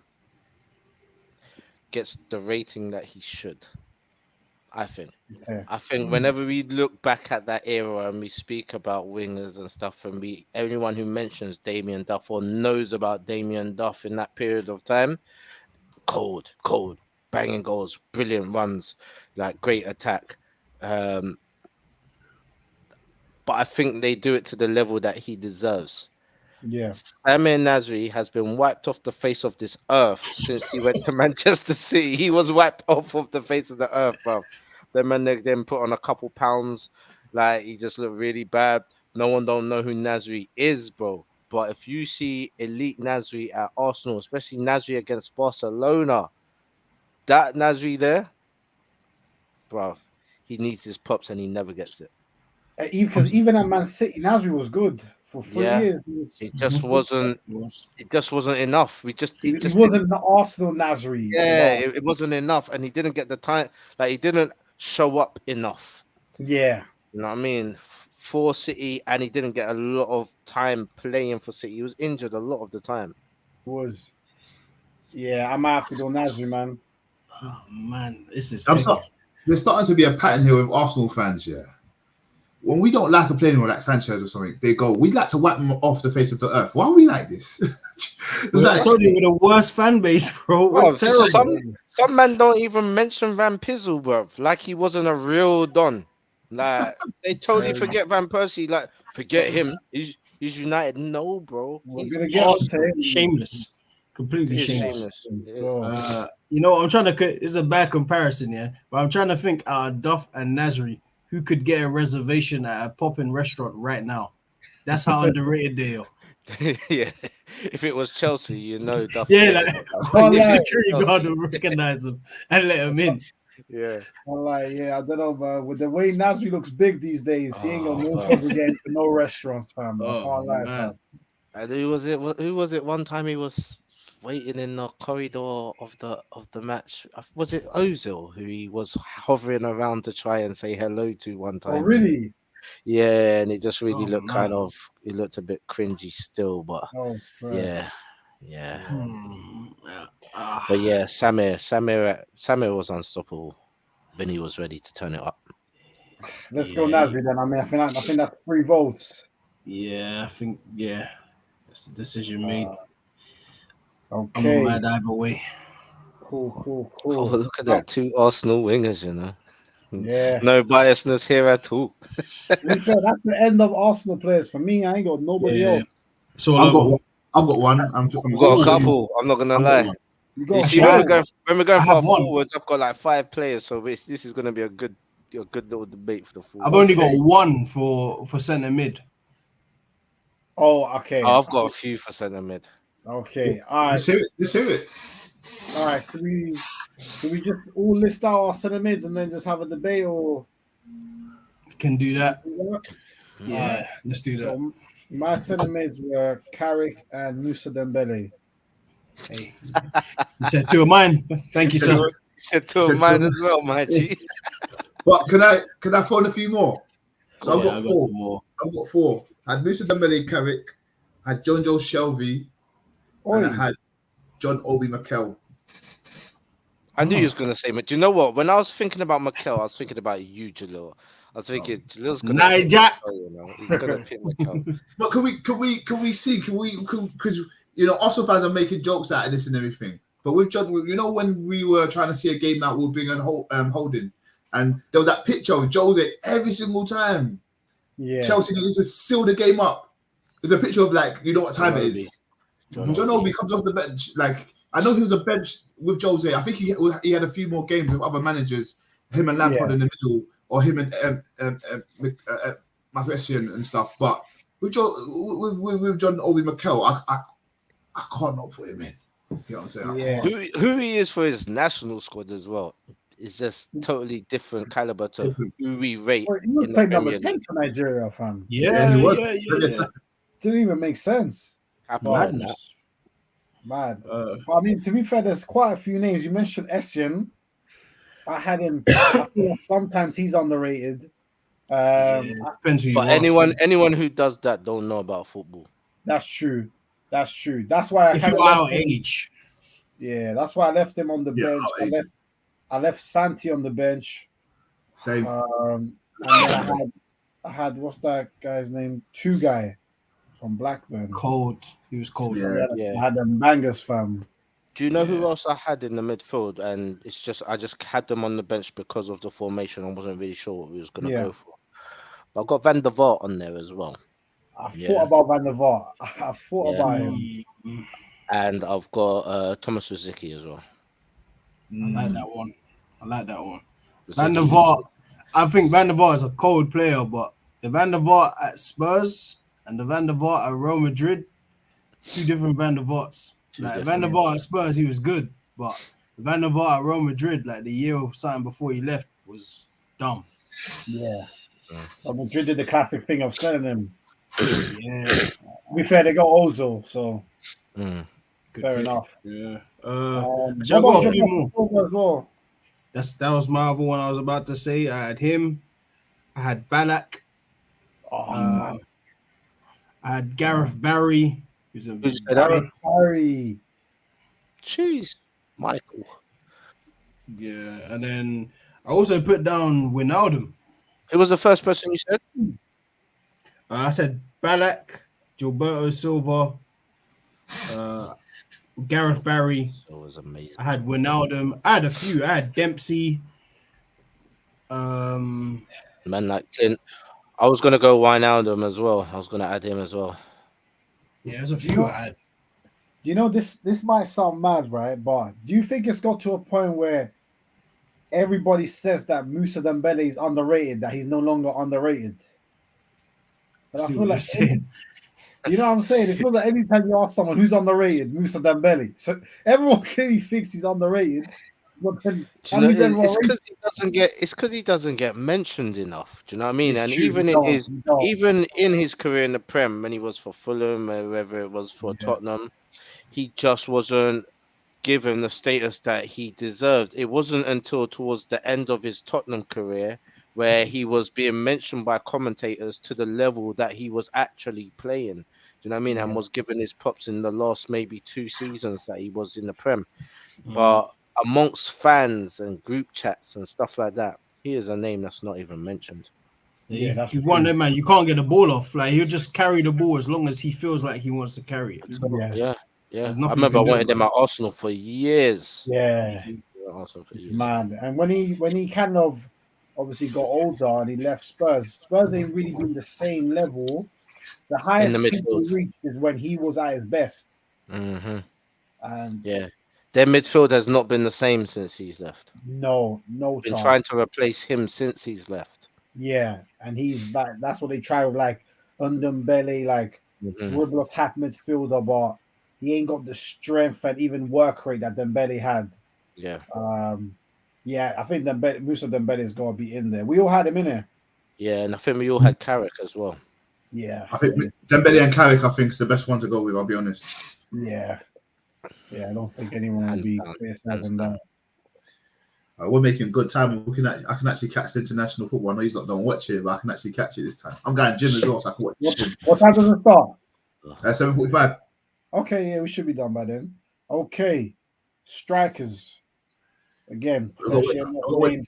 gets the rating that he should. I think. Okay. I think whenever we look back at that era and we speak about wingers and stuff, and anyone who mentions Damien Duff or knows about Damien Duff in that period of time, cold, banging goals, brilliant runs, like great attack. But I think they do it to the level that he deserves. Yeah. Samir Nasri has been wiped off the face of this earth since he went to Manchester City. He was wiped off of the face of the earth, bro. The man then put on a couple pounds, like he just looked really bad. No one don't know who Nasri is, bro. But if you see elite Nasri at Arsenal, especially Nasri against Barcelona, that Nasri there, bro, he needs his props and he never gets it. Because even at Man City, Nasri was good for 3 years. It just wasn't. It just wasn't enough. It wasn't the Arsenal Nasri. Yeah, it wasn't enough, and he didn't get the time. Like he didn't show up enough. Yeah, you know what I mean. For City, and he didn't get a lot of time playing for City. He was injured a lot of the time. Was. Yeah, I might have to go Nasri, man. Oh man, this is. There's starting to be a pattern here with Arsenal fans. Yeah. When we don't like a player like Sanchez or something, they go, we'd like to wipe them off the face of the earth. Why are we like this? I told you, we're the worst fan base, bro. We're terrible. Some men don't even mention Van Pizzle, bro. Like he wasn't a real Don. Like they totally forget Van Persie. Like forget him. He's United. No, bro. We're gonna get up to him. Shameless. Completely shameless. Yeah. You know, I'm trying to. It's a bad comparison, yeah. But I'm trying to think. Duff and Nasri, who could get a reservation at a poppin' restaurant right now? That's how underrated they are. Yeah, if it was Chelsea, you know, Duff. Yeah, the security guard will recognize him and let him in. Yeah, I don't know, but with the way Nasri looks big these days, he ain't got no trouble getting to no restaurants, fam. I can't lie, fam. And who was it? One time he was waiting in the corridor of the match. Was it Ozil who he was hovering around to try and say hello to one time? Oh, really? Yeah, and it just really Oh, looked man. it looked a bit cringy still, but Oh, sorry. yeah. But Ah, yeah, Samir was unstoppable when he was ready to turn it up. Let's go yeah, Nasri then. I mean, I think that's 3 votes. yeah. I think that's the decision made. I'm Okay. mad either way. Cool. Oh, look at that, 2 Arsenal wingers, you know. Yeah. No biasness here at all. To be fair, that's the end of Arsenal players. For me, I ain't got nobody Yeah, else. it's all I've got over. one. I've got one. I'm We've got a sure couple. I'm not gonna I've got lie. one. You You got see, Actually, when we're going I for have our one. forwards, I've got like 5 players, so this is gonna be a good little debate for the I've forwards. only got Okay. one for centre mid. Oh, okay. Oh, I've got a few for centre mid. Okay. All right. Let's hear it. Let's hear it. All right. Should we just all list out our centre mids and then just have a debate, or Can do that. Yeah, Alright. let's do that. So my centre mids were Carrick and Musa Dembele. Hey, you said 2 of mine. Thank you, He sir. You said 2 of mine as well, my G. But can I phone a few more? So I've Yeah, got I 4. some more. I've got 4. I had Musa Dembele, Carrick, I had John Joe Shelby, and I Oi. had John Obi Mikel. I knew you was gonna say, but do you know what? When I was thinking about Mikel, I was thinking about you, Jalil. I was thinking Jalil's gonna pick Niger. Mikel, you know. He's gonna pick Mikel. But can we see? Because Arsenal fans are making jokes out of this and everything. But with John, when we were trying to see a game out, we were bringing Holding, and there was that picture of Jose every single time. Yeah. Chelsea needs to seal the game up. There's a picture of what time it is. John Obi comes off the bench. I know he was a bench with Jose. I think he had a few more games with other managers, him and Lampard in the middle, or him and Magressian and stuff. But with John Obi Mikel, I can't not put him in. You know what I'm saying? Yeah. Who he is for his national squad as well is just totally different caliber to who we rate Wait, he was in the playing number Premier 10 League. for Nigeria, fam. Yeah, he was. yeah. Didn't even make sense. Happy with that. Madness. Mad. Uh, But I mean, to be fair, there's quite a few names. You mentioned Essien. I had him. I feel like sometimes he's underrated. depends who you But ask. anyone who does that don't know about football. That's true. That's why I If kind of you're our left him. age, Yeah, that's why I left him on the bench. I left Santi on the bench. Same. And then I had what's that guy's name? Two guy from Blackburn. cold. He was cold. Yeah. I had them bangers, fam. Do you know who Yeah. else I had in the midfield? And I just had them on the bench because of the formation. I wasn't really sure what we was gonna go for. But I've got Van der Vaart on there as well. I thought about Van der Vaart. I thought about him. And I've got Thomas Rosicky as well. I like that one. Van der Vaart. I think Van der Vaart is a cold player, but the Van der Vaart at Spurs and the Van der Vaart at Real Madrid, 2 different Van der Vaarts. Van der Vaart at Spurs, he was good, but Van der Vaart at Real Madrid, the year or something before he left, was dumb. Yeah. But Madrid did the classic thing of selling him. Yeah. To be fair, they got Ozil, so fair pick. enough. Yeah. What I got about a few more. Silva as well? That was my other one I was about to say. I had him. I had Balak. Man. I had Gareth Barry. Who's a Gareth Barry. Jeez, Michael. Yeah, and then I also put down Wijnaldum. It was the first person you said? I said Balak, Gilberto Silva, Gareth Barry. It was amazing. I had Wijnaldum. I had a few. I had Dempsey. Man like Clint. I was gonna go Wijnaldum as well. I was gonna add him as well. Yeah, there's a few I had. You know, this might sound mad, right? But do you think it's got to a point where everybody says that Musa Dembele is underrated, that he's no longer underrated? But I See feel what like you're saying. you know what I'm saying? It feels like anytime you ask someone who's underrated, Musa Dembele. So everyone clearly thinks he's underrated. But then, Do you know, it's because he doesn't get mentioned enough. Do you know what I mean? It's and true. even in his career in the Prem, when he was for Fulham or whether it was for Tottenham, he just wasn't given the status that he deserved. It wasn't until towards the end of his Tottenham career where he was being mentioned by commentators to the level that he was actually playing. Do you know what I mean? And was given his props in the last maybe 2 seasons that he was in the Prem. But amongst fans and group chats and stuff like that, he is a name that's not even mentioned. Yeah, that's he won that, man. You can't get the ball off. Like, he'll just carry the ball as long as he feels like he wants to carry it. Yeah. Yeah. There's I nothing remember I you can do wanted him about at Arsenal for years. Yeah. Arsenal for It's years. mad. And when he kind of obviously got older and he left Spurs, Spurs ain't really been the same level. The highest peak he midfield. reached is when he was at his best. Mm-hmm. And Yeah. Their midfield has not been the same since he's left. no Been chance. trying to replace him since he's left. Yeah, and he's like that's what they try with like Ndombele, like dribble attack midfielder, but he ain't got the strength and even work rate that Dembele had. Yeah. Yeah, I think Musa Dembele's got to be in there. We all had him in there. Yeah, and I think we all had Carrick as well. Yeah, I think Dembele and Carrick, I think, is the best one to go with. I'll be honest. Yeah, I don't think anyone will be criticizing that. We're making good time. I can actually catch the international football. I know he's not don't watch it, but I can actually catch it this time. I'm going gym as well, so I can watch it. What time does it start? 7:45. Okay, yeah, we should be done by then. Okay, strikers. Again, potentially wait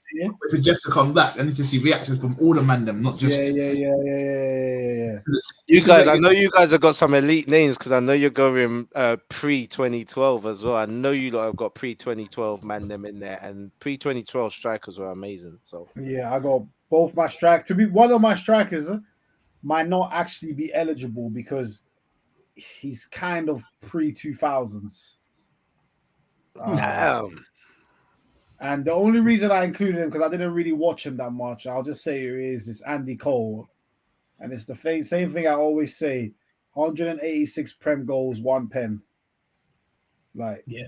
for Jeff to come back. I need to see reactions from all the mandem, not just. Yeah. You guys, I know you guys have got some elite names because I know you're going pre-2012 as well. I know you lot have got pre-2012 mandem in there, and pre-2012 strikers were amazing. So yeah, I got both my strike. To be one of my strikers might not actually be eligible because he's kind of pre-2000s. Damn. And the only reason I included him because I didn't really watch him that much. I'll just say it's Andy Cole, and it's the same thing I always say: 186 Prem goals, 1 pen. Like, yeah,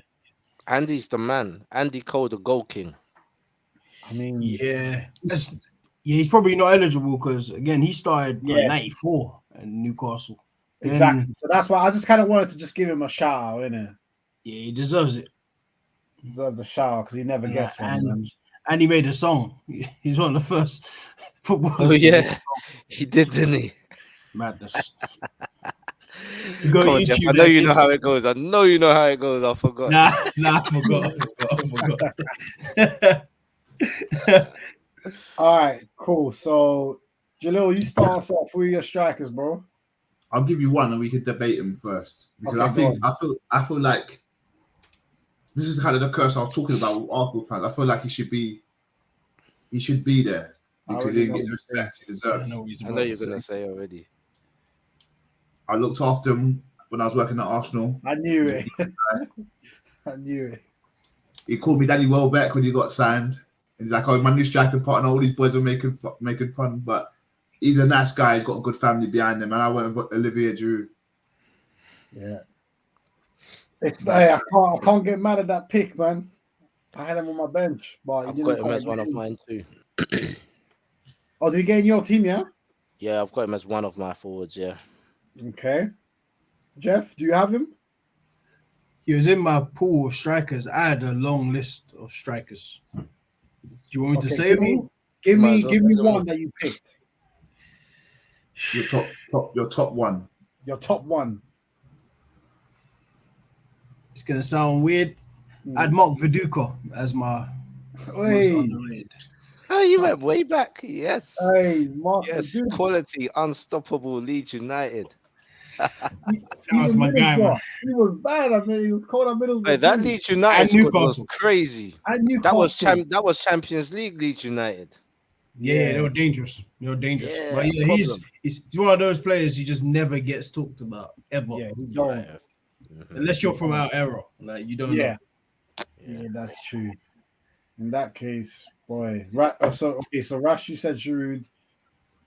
Andy's the man. Andy Cole, the goal king. I mean, he's probably not eligible because again he started in '94 at Newcastle. Exactly. So that's why I just kind of wanted to just give him a shout out, innit? Yeah, he deserves it. He deserves a shout out because he never gets one. And he made a song. He's one of the first footballers. Oh yeah, he did, didn't he? Madness. Come on, Jeff. I know you know how it goes. I know you know how it goes. I forgot. Nah, I forgot. All right, cool. So, Jalil, you start us off with your strikers, bro. I'll give you one, and we could debate him first because I feel like this is kind of the curse I was talking about with Arsenal fans. I feel like he should be there because he gets the respect he deserves. I know you're gonna say already. I looked after him when I was working at Arsenal. I knew it. I knew it. He called me Daddy Welbeck when he got signed. He's like, "Oh, my new striking partner." All these boys are making fun, but he's a nice guy. He's got a good family behind him, and I went and got Olivier Giroud. Yeah. It's I can't get mad at that pick, man. I had him on my bench, but I've got him as one of mine too. Oh, did he get in your team? Yeah. Yeah, I've got him as one of my forwards. Yeah. Okay. Jeff, do you have him? He was in my pool of strikers. I had a long list of strikers. Do you want me to say them? Give me one that you picked. Your top one. Your top one. It's gonna sound weird. I'd mark Viduka as my most underrated. Oh, you went way back. Yes. Hey, Mark. Yes. Quality, unstoppable Leeds United. That was my guy, man. He was bad. I mean, he was cold at Middlesbrough. Hey, that Leeds United squad was crazy. That was Champions League Leeds United. Yeah, they were dangerous. Yeah, but he's one of those players he just never gets talked about ever. Yeah, he don't. Unless you're from our era, like you don't know. Yeah, that's true. In that case, boy, right. So Rash, you said Giroud.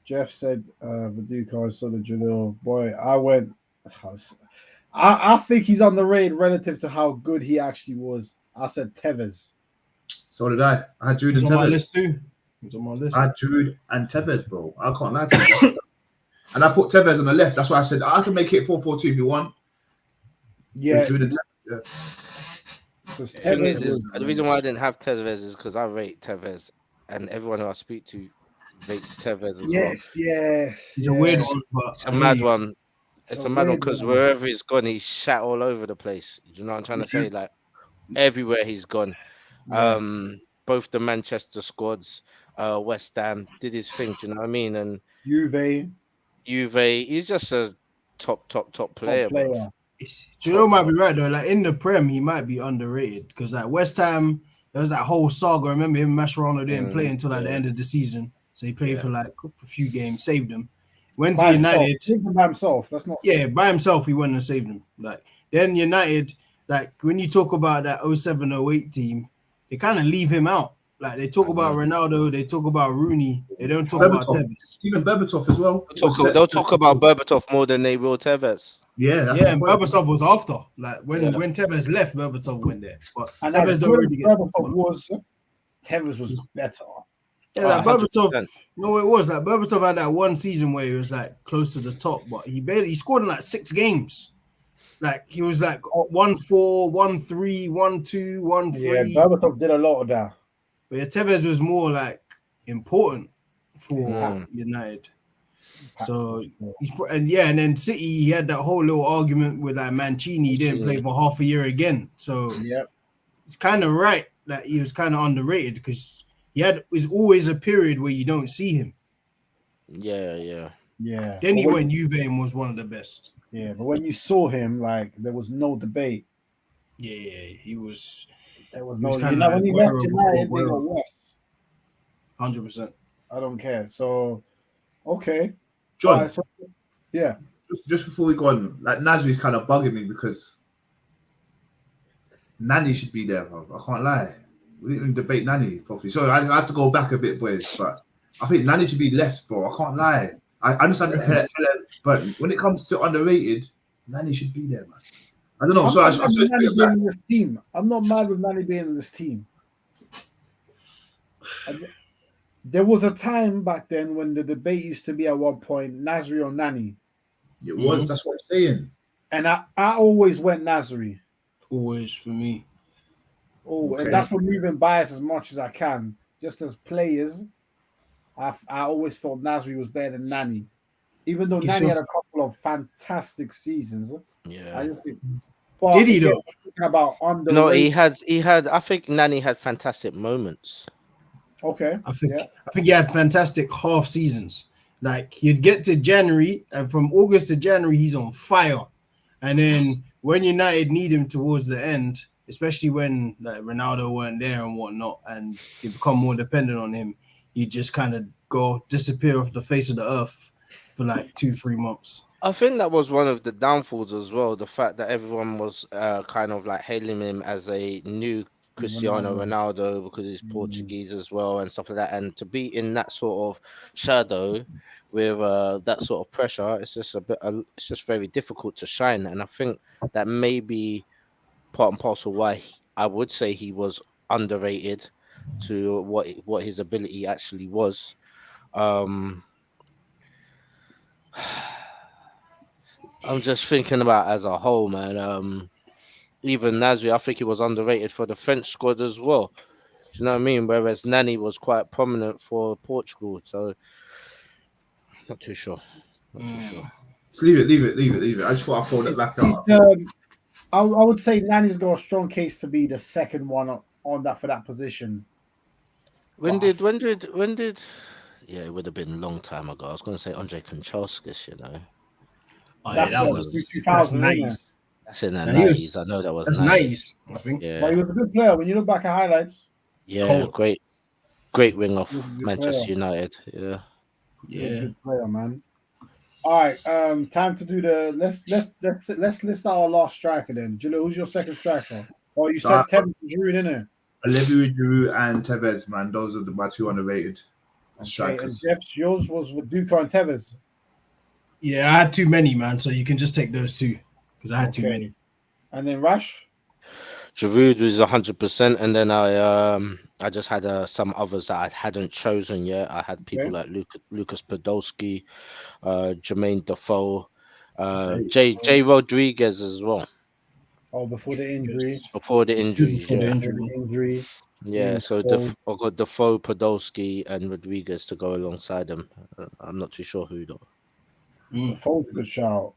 Jeff said Viduka, so did Jalil. Boy, I went. I think he's underrated relative to how good he actually was. I said Tevez. So did I. I had Giroud and Tevez. On my list too. He's on my list. I had Giroud and Tevez, bro. I can't lie to you. And I put Tevez on the left. That's why I said I can make it 4-4-2 if you want. Yeah. The reason why I didn't have Tevez is because I rate Tevez, and everyone who I speak to rates Tevez as well. Yes, yes. It's a weird one, but It's a I hear mad you. one. It's a mad one because wherever he's gone, he's shat all over the place. Do you know what I'm trying to say? Like everywhere he's gone. Yeah. Both the Manchester squads, West Ham did his thing. Do you know what I mean? And Juve, Juve, he's just a top player, bro. player. Do you know, might be right though. Like in the Prem, he might be underrated because like West Ham, there was that whole saga. I remember him, Mascherano didn't play until like the end of the season, so he played for like a few games, saved him. Went to United. By himself. That's not. Yeah, by himself, he went and saved him. Like then United, like when you talk about that 07-08 team, they kind of leave him out. Like they talk about Ronaldo, they talk about Rooney, they don't talk about Tevez. Even Berbatov as well. They'll talk about Berbatov more than they will Tevez. Yeah, and Berbatov was after. Like when Tevez left, Berbatov went there. But and Tevez don't really get Tevez was better. Yeah, like Berbatov, no, it was like Berbatov had that one season where he was like close to the top, but he scored in like 6 games. Like he was like 1-4, 1-3, 1-2, 1-3. Yeah, Berbatov did a lot of that. But yeah, Tevez was more like important for United. So and then City, he had that whole little argument with like Mancini. He didn't play for half a year again. So it's kind of right that he was kind of underrated because it's always a period where you don't see him. Yeah. Then he went Juve and was one of the best. Yeah, but when you saw him, like there was no debate. Yeah, he was. There was no. You know, when he left United, they were worse. 100%. I don't care. So, okay, John. Yeah. Just before we go on, like Nasri's kind of bugging me because Nani should be there, bro. I can't lie. We didn't even debate Nani properly. So I have to go back a bit, boys. But I think Nani should be left, bro. I can't lie. I understand but when it comes to underrated, Nani should be there, man. I don't know. I'm not mad with Nani being in this team. There was a time back then when the debate used to be at one point, Nasri or Nani. It was. That's what I'm saying. And I always went Nasri. Always for me. Oh, okay. And that's removing bias as much as I can. Just as players, I always felt Nasri was better than Nani. Even though Nani had a couple of fantastic seasons. Yeah. Did he though? About no, he had. I think Nani had fantastic moments. Okay. I think he had fantastic half seasons. Like you'd get to January, and from August to January, he's on fire. And then when United need him towards the end, especially when like Ronaldo weren't there and whatnot, and they become more dependent on him, he just kind of disappear off the face of the earth for like 2-3 months. I think that was one of the downfalls as well. The fact that everyone was kind of like hailing him as a new Cristiano Ronaldo because he's Portuguese as well and stuff like that. And to be in that sort of shadow with that sort of pressure, it's just it's just very difficult to shine. And I think that may be part and parcel why I would say he was underrated to what his ability actually was. I'm just thinking about as a whole, man. Even Nasri, I think he was underrated for the French squad as well. Do you know what I mean? Whereas Nani was quite prominent for Portugal, so not too sure. Just leave it. I just thought I pulled it back up. I would say Nani's got a strong case to be the second one on that for that position. When did? Yeah, it would have been a long time ago. I was going to say Andre Kanchelskis, you know. Oh, yeah, that's nice. That's in the 90s. I know that was that's nice. I think. Yeah. But he was a good player when you look back at highlights. Yeah, great wing off Manchester United. Yeah. Good player, man. All right, time to do let's list out our last striker then. Julio, who's your second striker? Oh, you said Tevez and Giroud, didn't it? Olivier Giroud and Tevez, man. Those are my 2 underrated strikers. And Jeff's, yours was with Duca and Tevez. Yeah, I had too many, man. So you can just take those 2 because I had too many. And then Rash? Giroud was 100%, and then I just had some others that I hadn't chosen yet. I had people like Lucas Podolski, Jermaine Defoe, Jay Rodriguez as well. Oh, before the injury. Before the injury. Yeah, so I've got Defoe, Podolski, and Rodriguez to go alongside them. I'm not too sure who though. Defoe's a good shout.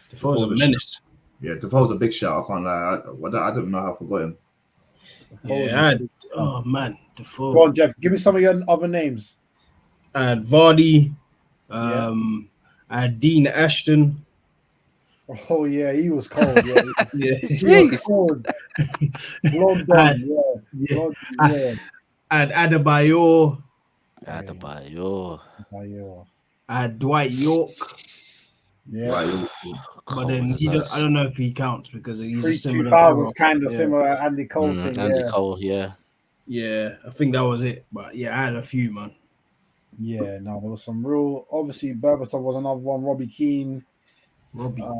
Defoe's a menace. Yeah, Defoe's a big shout. I can't lie. I don't know how I forgot him. Yeah, oh man, Defoe. Go on, Jeff. Give me some of your other names. I had Vardy. I had Dean Ashton. Oh yeah, he was cold. Yeah, Yeah, he was cold. London, yeah. I had Adebayor. Adebayor. I had Dwight York. Yeah, but then I don't know if he counts because he's a similar. 2000s kind of similar Andy Cole thing. Andy Cole, yeah. Yeah, I think that was it. But yeah, I had a few, man. Yeah, no, there was some real. Obviously, Berbatov was another one. Robbie Keane.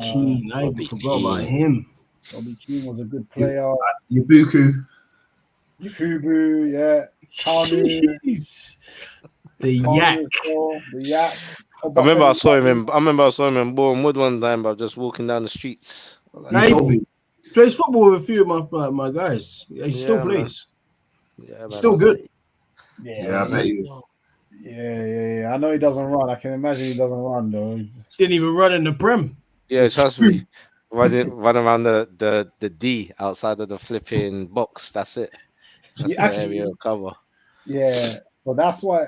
Keane, I even forgot about him. Robbie Keane was a good player. Yabuku, yeah. Kanu. The Yak. I remember I saw him in Bournemouth one time, but just walking down the streets. He plays football with a few of my guys. He still plays. Yeah, man, still good. Yeah, I bet he is. Yeah. I know he doesn't run. I can imagine he doesn't run though. Didn't even run in the Prem. Yeah, trust me. Run around the D outside of the flipping box. That's it. That's the area of cover. Yeah, but that's why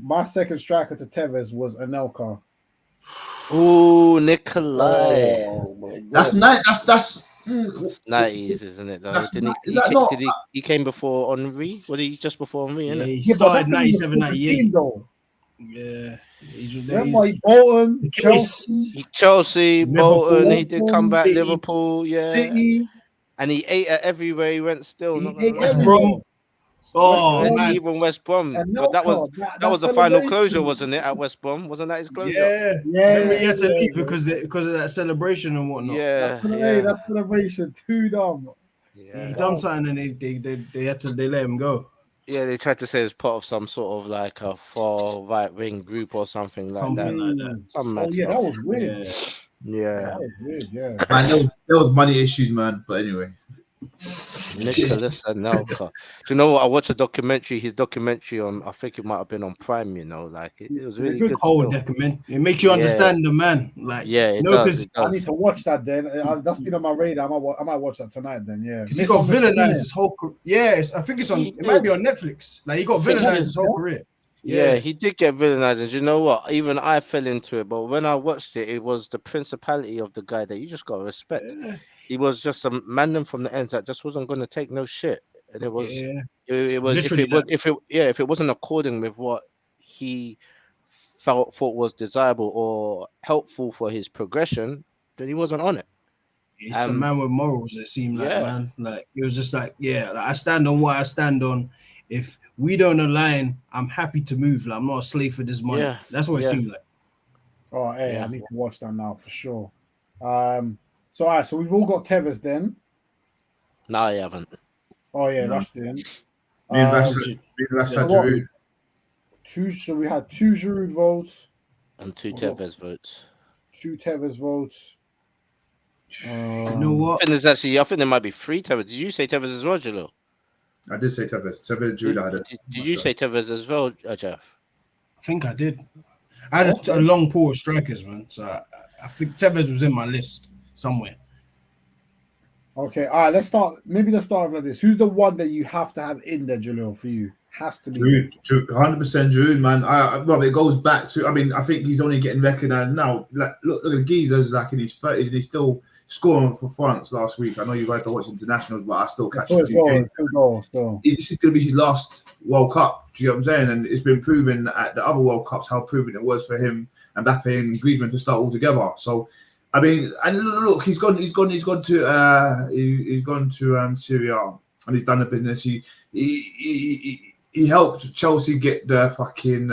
my second striker to Tevez was Anelka. Oh, Nikolai. That's nice. That's 90s, isn't it? Though? He came before Henry? Was he just before Henry? Yeah, he started 97, 98. Yeah. Remember Bolton, Chelsea, Bolton. He did come back. City, Liverpool, yeah. City. And he ate at everywhere he went. Still, West Brom. Oh, man. Even West Brom. But that was the final closure, wasn't it? At West Brom, wasn't that his closure? Yeah. He had to leave because of that celebration and whatnot. Yeah, that celebration too dumb. Yeah, he done something and they let him go. Yeah, they tried to say it's part of some sort of like a far right wing group or something like that. That was weird. Yeah. That was weird, yeah. Man, there was money issues, man. But anyway. Nicholas Anelka. Do you know what? I watched his documentary on, I think it might have been on Prime, like it was really good. Whole documentary. It makes you understand the man. Like, it does. I need to watch that then. That's been on my radar. I might watch that tonight then, yeah. Because he got villainized his whole career. Yeah, I think it might be on Netflix. Like he got villainized his whole career. Yeah, he did get villainized. And you know what? Even I fell into it. But when I watched it, it was the principality of the guy that you just got to respect. Yeah. He was just a mandem from the ends that just wasn't going to take no shit. And it was, if it wasn't according with what he thought was desirable or helpful for his progression, then he wasn't on it. He's a man with morals, it seemed like, man. Like, it was just like, I stand on what I stand on. If we don't align, I'm happy to move. Like, I'm not a slave for this money. Yeah. That's what it seemed like. Oh, hey, I need to watch that now for sure. So, all right, so we've all got Tevez then. No, I haven't. Oh, yeah, that's in. So we had 2 Giroud votes. And 2 Tevez votes. 2 Tevez votes. You know what? I think there might be 3 Tevez. Did you say Tevez as well, Jalil? I did say Tevez. Giroud. Did you say Tevez as well, Jeff? I think I did. I had a long pool of strikers, man. So I think Tevez was in my list somewhere. Okay, all right. Let's start like this. Who's the one that you have to have in there, Jalil, for you? Has to be Giroud, 100% Giroud, man. It goes back to. I mean, I think he's only getting recognised now. Like, look at Geezer's like in his 30s, and he's still scoring for France last week. I know you guys don't watch internationals, but I still catch him. This is going to be his last World Cup. Do you know what I'm saying? And it's been proven at the other World Cups how proven it was for him, Mbappe and Griezmann to start all together. So, I mean, and look, he's gone to Syria and he's done the business. He helped Chelsea get the fucking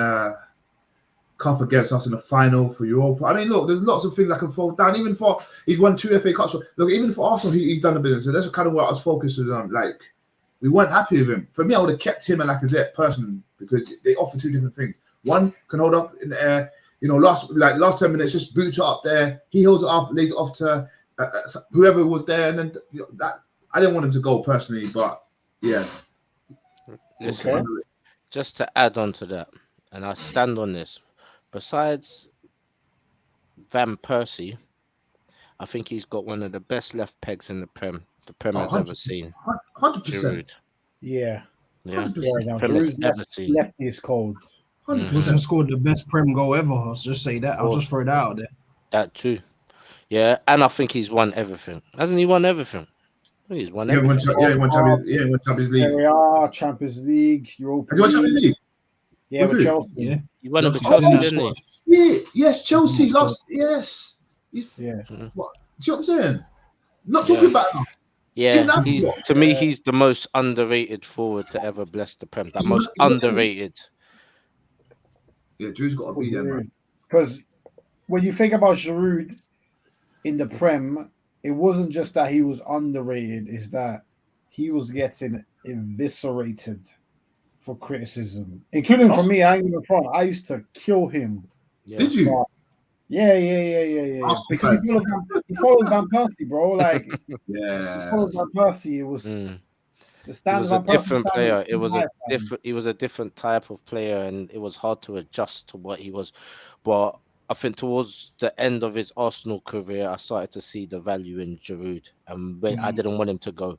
cup against us in the final for Europa. I mean, look, there's lots of things that can fall down. Even for he's won 2 FA Cups. Look, even for Arsenal, he's done the business. So that's kind of what I was focusing on. Like, we weren't happy with him. For me, I would have kept him and Lacazette personally because they offer 2 different things. One can hold up in the air. Last 10 minutes, just boot it up there. He holds it up, lays it off to whoever was there, and then that I didn't want him to go personally, but yeah, Listen, Okay. just to add on to that, and I stand on this. Besides Van Persie, I think he's got one of the best left pegs in the Prem Oh, has ever seen. 100%. Giroud. Yeah. Yeah, 100%. Yeah. Now Prem has Giroud's ever seen. lefty is cold. 100%. Also scored the best Prem goal ever. I'll just say that. I'll Course. just throw that out there. That too. Yeah, and I think he's won everything. Hasn't he won everything? I think he's won Yeah, everything. he won Champions League. Serie A, Champions League, Europa Has he won Champions League. League? Yeah, With with who? Chelsea. Yeah. He won it with Chelsea's Chelsea, in that didn't he? squad. Yeah, yes, Chelsea He's in that lost. Yes. Yeah. What? Do you know what I'm saying? Not Yeah. talking about him. Yeah, Didn't he's have to me he's the most underrated forward to ever bless the Prem. That He most was- underrated. Yeah, Drew's got to be there, man. Because when you think about Giroud in the Prem, it wasn't just that he was underrated, it's that he was getting eviscerated for criticism, including for me. I ain't even front. I used to kill him. Yeah. Did you? But yeah. Arsenal Because he followed Van Persie, bro. Like he Yeah. followed Van Persie. It was Mm. the He standard. was a Van Persie different standard player. was It too was high, a fam. different. He was a different type of player, and it was hard to adjust to what he was. But I think towards the end of his Arsenal career, I started to see the value in Giroud, and I didn't want him to go.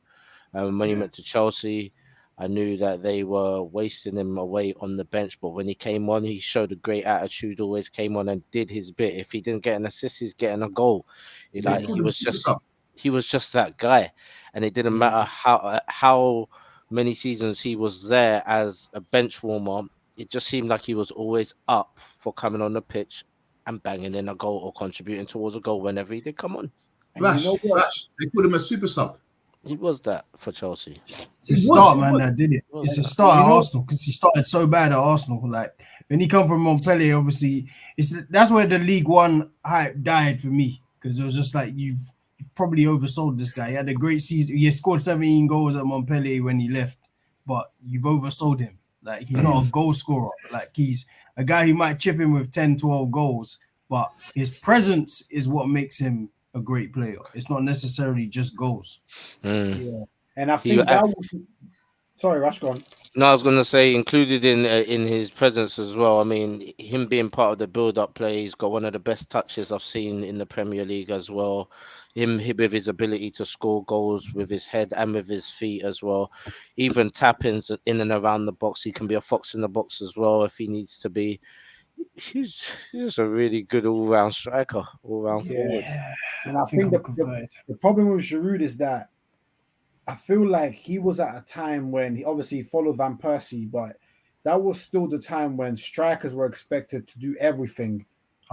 When he went to Chelsea, I knew that they were wasting him away on the bench. But when he came on, he showed a great attitude. Always came on and did his bit. If he didn't get an assist, he's getting a goal. They called him super sub. He was just that guy, and it didn't matter how many seasons he was there as a bench warmer. It just seemed like he was always up for coming on the pitch and banging in a goal or contributing towards a goal whenever he did come on. And you know what? Flash. They called him a super sub. He was that for Chelsea. It's his start, man, that did it. It's a start at Arsenal because he started so bad at Arsenal. Like when he come from Montpellier, obviously, that's where the League One hype died for me because it was just like you've probably oversold this guy. He had a great season. He scored 17 goals at Montpellier when he left, but you've oversold him. Like he's not a goal scorer. Like he's a guy who might chip in with 10, 12 goals, but his presence is what makes him a great player. It's not necessarily just goals. Yeah, and I think that was. Sorry, Rash, go on. No, I was going to say included in his presence as well. I mean, him being part of the build-up play, he's got one of the best touches I've seen in the Premier League as well. Him with his ability to score goals with his head and with his feet as well. Even tap-ins in and around the box. He can be a fox in the box as well if he needs to be. He's a really good all-round striker, all-round forward. And I think the problem with Giroud is that I feel like he was at a time when he obviously followed Van Persie, but that was still the time when strikers were expected to do everything,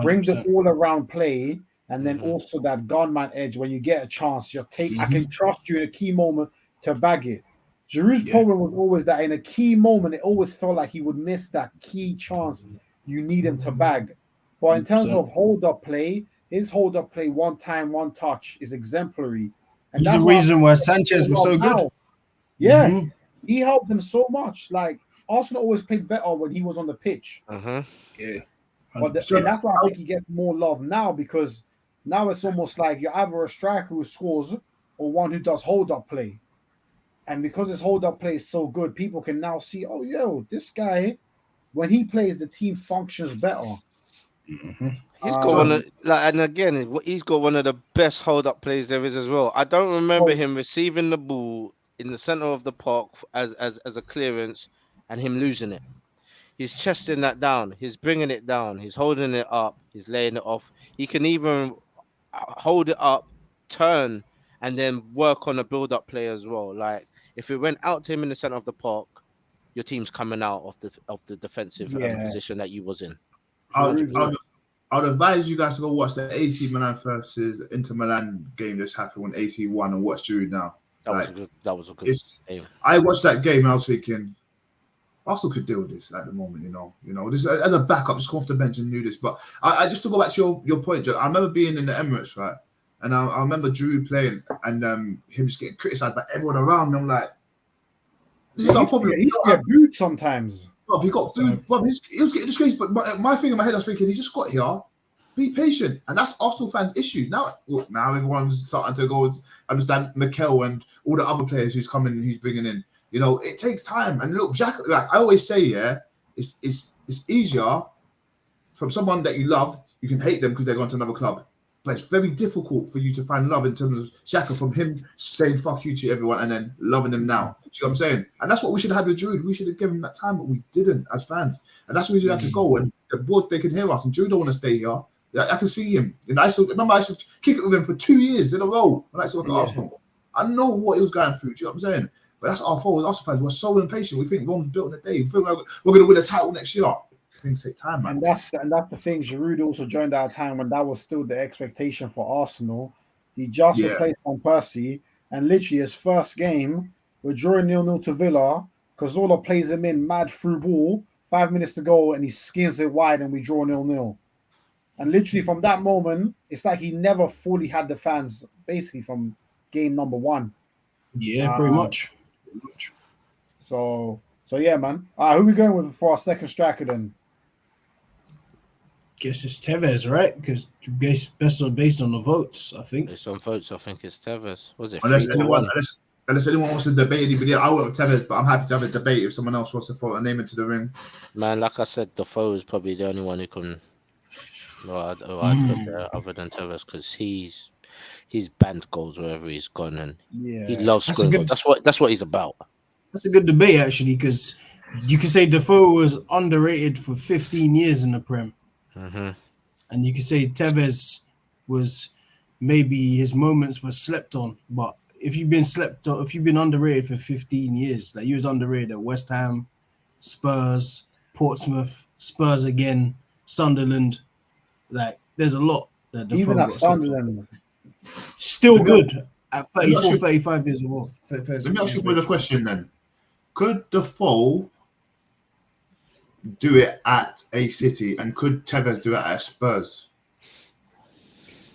bring 100%. the all-around play, and then also that gunman edge when you get a chance, I can trust you in a key moment to bag it. Giroud's problem was always that in a key moment, it always felt like he would miss that key chance you need him to bag. But in terms of hold-up play, his hold-up play, one time, one touch is exemplary. And He's the reason why Sanchez was so good. Yeah, he helped them so much. Like Arsenal always played better when he was on the pitch. Yeah, and that's why I think he gets more love now because now it's almost like you're either a striker who scores or one who does hold-up play. And because his hold-up play is so good, people can now see, oh, yo, this guy, when he plays, the team functions better. He's got one of, and again, he's got one of the best hold-up plays there is as well. I don't remember him receiving the ball in the center of the park as a clearance and him losing it. He's chesting that down. He's bringing it down. He's holding it up. He's laying it off. He can even hold it up, turn, and then work on a build-up play as well. Like if it went out to him in the center of the park, your team's coming out of the defensive position that you was in. I'd advise you guys to go watch the AC Milan versus Inter Milan game that's happened when AC won and watch Giroud now. That was a good game. I watched that game and I was thinking, Arsenal could deal with this at the moment, you know. This as a backup, just come off the bench and do this. But I just to go back to your point, John. I remember being in the Emirates, right? And I remember Giroud playing and him just getting criticised by everyone around. And I'm like, this is our problem. He get booed sometimes. Well, he got booed. Well, he was getting disgraced. But my thing in my head, I was thinking, he just got here. Be patient, and that's Arsenal fans' issue. Now everyone's starting to go understand Mikel and all the other players who's coming, he's bringing in. You know, it takes time. And look, Jack, like I always say, yeah, it's easier from someone that you love. You can hate them because they're going to another club, but it's very difficult for you to find love in terms of Xhaka, from him saying "fuck you" to everyone and then loving him now. Do you know what I'm saying? And that's what we should have with Giroud. We should have given him that time, but we didn't as fans. And that's where we had to go. And the board, they can hear us. And Giroud don't want to stay here. I can see him. And I used to kick it with him for 2 years in a row when I used to work at Arsenal. I know what he was going through. Do you know what I'm saying? But that's our fault as Arsenal fans. We're so impatient. We think Rome's built in a day. We think like we're going to win a title next year. Things take time, man. And that's the thing. Giroud also joined at a time when that was still the expectation for Arsenal. He just replaced Van Persie, and literally his first game, we're drawing 0-0 to Villa. Cazorla plays him in mad through ball, 5 minutes to go, and he skins it wide, and we draw 0-0. And literally from that moment, it's like he never fully had the fans, basically from game number 1. Yeah, pretty much. So yeah, man. Who are we going with for our second striker then? Guess it's Tevez, right? Because based on the votes, I think. Based on votes, I think it's Tevez. Was it Unless 3-1? anyone wants to debate anybody, I went with Tevez, but I'm happy to have a debate if someone else wants to throw a name into the ring. Man, like I said, Defoe is probably the only one who can. I'd put there other than Tevez, because he's banned goals wherever he's gone, and he loves scoring goals. That's what he's about. That's a good debate actually, because you can say Defoe was underrated for 15 years in the Prem, and you can say Tevez was maybe his moments were slept on. But if you've been underrated for 15 years, like you was underrated at West Ham, Spurs, Portsmouth, Spurs again, Sunderland. Like, there's a lot that Defoe Even at got Sunderland, still good at 34, 35 years old. Let me ask you a question then. Could Defoe do it at a City, and could Tevez do it at Spurs?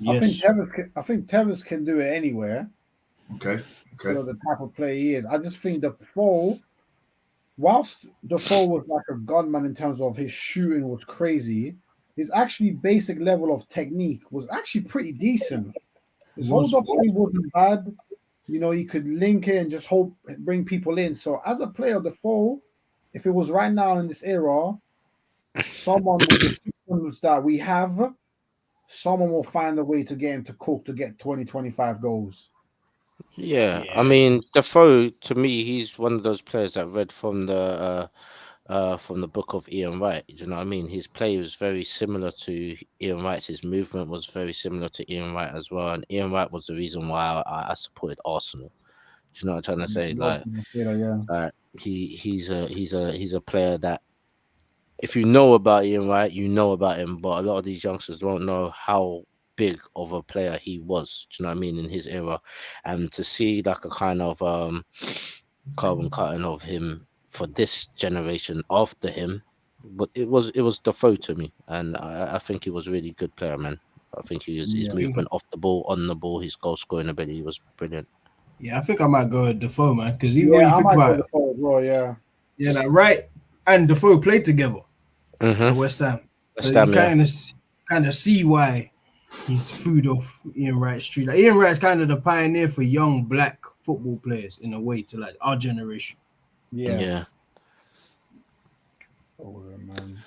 Yes. I think Tevez can do it anywhere. Okay. You know, the type of player he is. I just think Defoe, whilst Defoe was like a gunman in terms of his shooting was crazy, his actually basic level of technique was actually pretty decent. His hold-up wasn't bad. You know, he could link it and just bring people in. So as a player, Defoe, if it was right now in this era, someone with the systems that we have, someone will find a way to get him to cook to get 20, 25 goals. Yeah, I mean, Defoe, to me, he's one of those players that read from the book of Ian Wright. Do you know what I mean? His play was very similar to Ian Wright's. His movement was very similar to Ian Wright as well. And Ian Wright was the reason why I supported Arsenal. Do you know what I'm trying to say? He's a player that, if you know about Ian Wright, you know about him. But a lot of these youngsters don't know how big of a player he was. Do you know what I mean? In his era, and to see like a kind of carbon cutting of him for this generation after him, but it was Defoe to me, and I think he was a really good player, man. I think his movement off the ball, on the ball, his goal scoring ability was brilliant. Yeah, I think I might go with Defoe, man, because even when you think about it, Defoe as well, like Wright and Defoe played together at West Ham. So you kind of see why he's food off Ian Wright's tree. Like, Ian Wright's kind of the pioneer for young black football players in a way, to like our generation. Yeah. Man.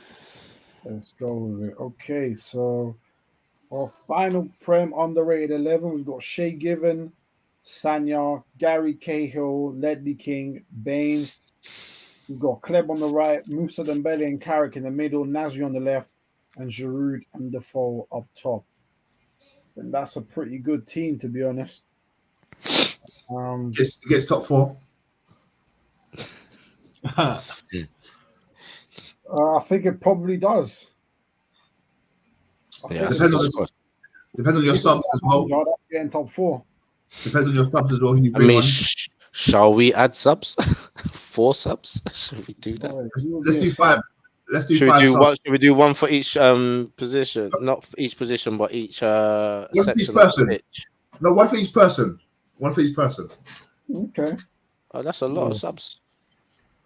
Let's go with it. Okay, so our final Prem underrated 11, we've got Shay Given, Sanya, Gary Cahill, Ledley King, Baines. We've got Kleb on the right, Musa Dembele and Carrick in the middle, Nasri on the left, and Giroud and Defoe up top. And that's a pretty good team, to be honest. Gets top 4. I think it probably does. Depends on your subs as well. Getting top 4. Depends on your subs as well. Shall we add subs? 4 subs? Should we do that? Let's do 5. Should we do one for each position? Not for each position, but each section of the pitch. No, one for each person. Okay. Oh, that's a lot of subs.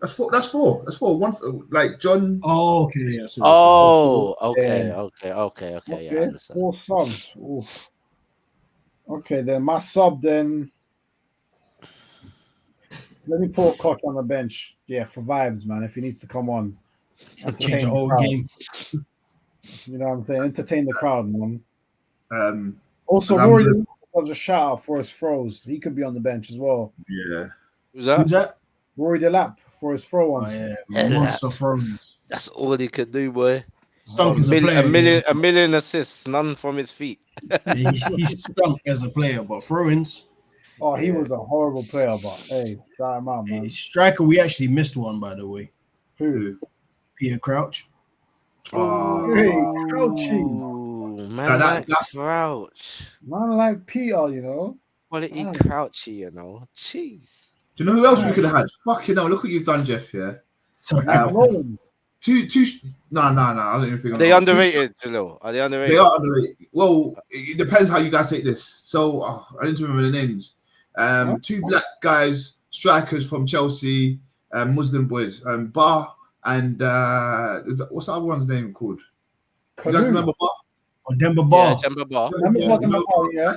That's 4. One for, like John. Oh, okay. Yeah, Okay. Yeah, 4 subs. Oof. Okay, then my sub then. Let me put Koch on the bench. Yeah, for vibes, man. If he needs to come on, Change the whole crowd. game. You know what I'm saying? Entertain the crowd, man. Because Also, I'm Rory good. was a shout out for his throws. He could be on the bench as well. Yeah. Who's that? Who's that? Rory Delap for his throw Oh, ones. yeah. Yeah, Monster throws. That's all he could do, boy. Stunk as a player. A million assists, none from his feet. He stunk as a player, but throw-ins. Oh, he was a horrible player, but hey, shout him out, man. Striker, we actually missed one, by the way. Who? Peter Crouch. Hey, Crouchy. Man, That- Crouch. Man like Peter, you know. Quality Man. Crouchy, you know. Jeez. Do you know who else we could have had? Fucking hell, look what you've done, Jeff, yeah? Sorry. Roland. No, I don't even think Are they underrated, Jalil? Are they underrated? They are underrated. Well, it depends how you guys take this. So, I didn't remember the names. Two black guys, strikers from Chelsea, Muslim boys, Bar and what's the other one's name called? You guys remember Bar? Or Demba Ba. Yeah, Demba Ba. Yeah.